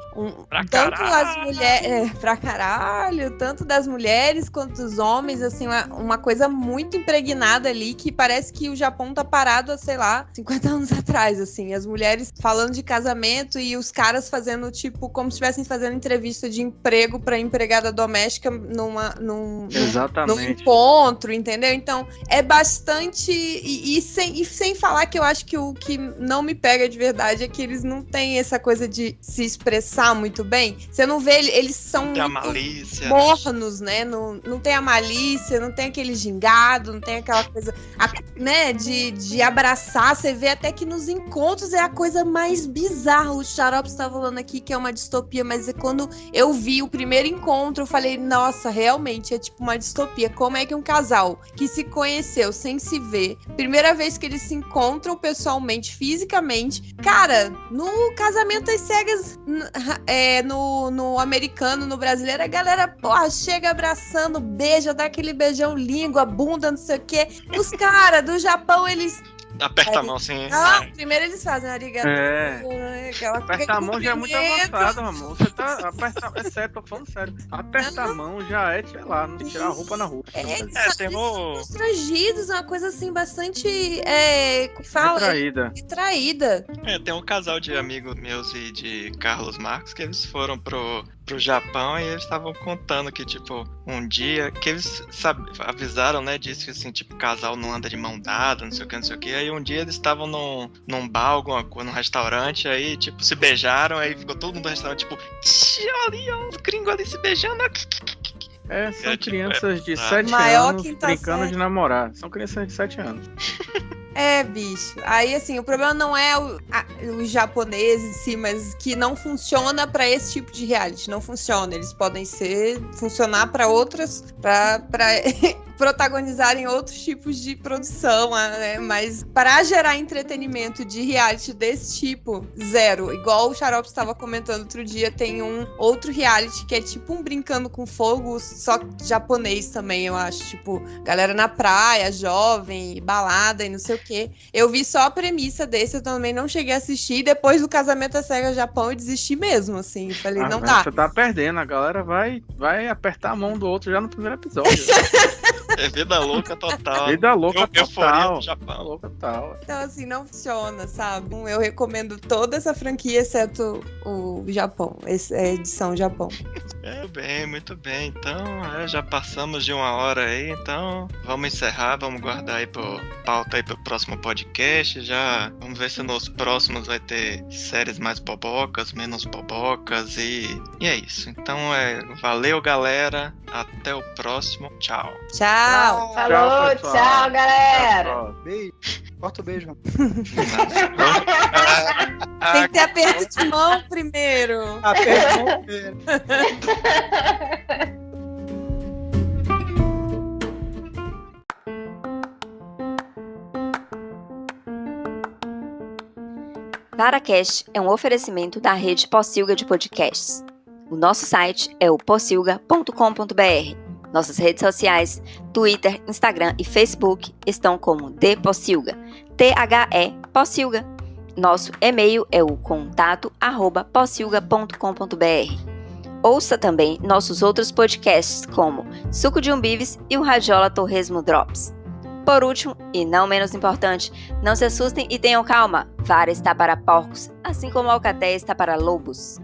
Tanto as mulheres... pra caralho, tanto das mulheres quanto dos homens, assim, uma coisa muito impregnada ali, que parece que o Japão tá parado há, sei lá, 50 anos atrás, assim. As mulheres falando de casamento e os caras fazendo, tipo, como se estivessem fazendo entrevista de emprego pra empregada doméstica num encontro, entendeu? Então, é bastante... E sem falar que eu acho que o que não me pega de verdade é que eles não têm essa coisa de se expressar muito bem. Você não vê, eles são não tem a malícia, mornos, né? Não tem a malícia, não tem aquele gingado, não tem aquela coisa, né, de abraçar. Você vê até que nos encontros é a coisa mais bizarra. O Xarope está falando aqui que é uma distopia, mas quando eu vi o primeiro encontro, eu falei, nossa, realmente é tipo uma distopia. Como é que um casal que se conheceu sem se ver, primeira vez que eles se encontram pessoalmente, fisicamente, cara, no Casamento às Cegas, no americano, no brasileiro, a galera, porra, chega abraçando, beija, dá aquele beijão, língua, bunda, não sei o quê. Os caras do Japão, eles... Aperta a mão, assim. Primeiro eles fazem arigato. Apertar a mão já é muito avançado, Ramon. Você tá apertando. É sério, tô falando sério. Apertar a mão já é, sei lá, não tirar a roupa na rua. Tem constrangidos, uma coisa assim, bastante. Retraída. Tem um casal de amigos meus e de Carlos Marcos que eles foram pro Japão e eles estavam contando que, tipo, um dia que eles avisaram, né, disse que, assim, tipo, casal não anda de mão dada, não sei o que, aí um dia eles estavam num bar, alguma coisa, num restaurante, aí, tipo, se beijaram, aí ficou todo mundo no restaurante, tipo, olha os gringos ali se beijando, são crianças de 7 anos brincando de namorar, são crianças de 7 anos. Bicho. Aí, assim, o problema não é os japoneses em si, mas que não funciona pra esse tipo de reality. Não funciona. Eles podem funcionar pra outras, pra protagonizarem outros tipos de produção, né? Mas para gerar entretenimento de reality desse tipo, zero. Igual o Xarope estava comentando outro dia, tem um outro reality que é tipo um Brincando com Fogo, só japonês também, eu acho. Tipo, galera na praia, jovem, balada e não sei o quê. Eu vi só a premissa desse, eu também não cheguei a assistir. Depois do Casamento às Cegas Japão, eu desisti mesmo, assim. Falei, não dá. Você tá perdendo, a galera vai apertar a mão do outro já no primeiro episódio. É vida louca total. Vida louca total. Euforia no Japão. Louca total. Então, assim, não funciona, sabe? Eu recomendo toda essa franquia, exceto o Japão. Essa é a edição Japão. Muito bem. Então, já passamos de 1 hora aí, então vamos encerrar, vamos guardar aí pauta aí pro próximo podcast. Já vamos ver se nos próximos vai ter séries mais bobocas, menos bobocas e é isso. Então, valeu, galera. Até o próximo. Tchau. Tchau. Falou, tchau, galera. Beijo. Corta o beijo. Tem que ter aperto de mão primeiro. Aperto de mão primeiro. VaraCast é um oferecimento da rede Pocilga de podcasts. O nosso site é o pocilga.com.br. Nossas redes sociais, Twitter, Instagram e Facebook estão como The Pocilga, THE Pocilga. Nosso e-mail é o contato@pocilga.com.br. Ouça também nossos outros podcasts como Suco de Umbives e o Radiola Torresmo Drops. Por último, e não menos importante, não se assustem e tenham calma. Vara está para porcos, assim como a alcatéia está para lobos.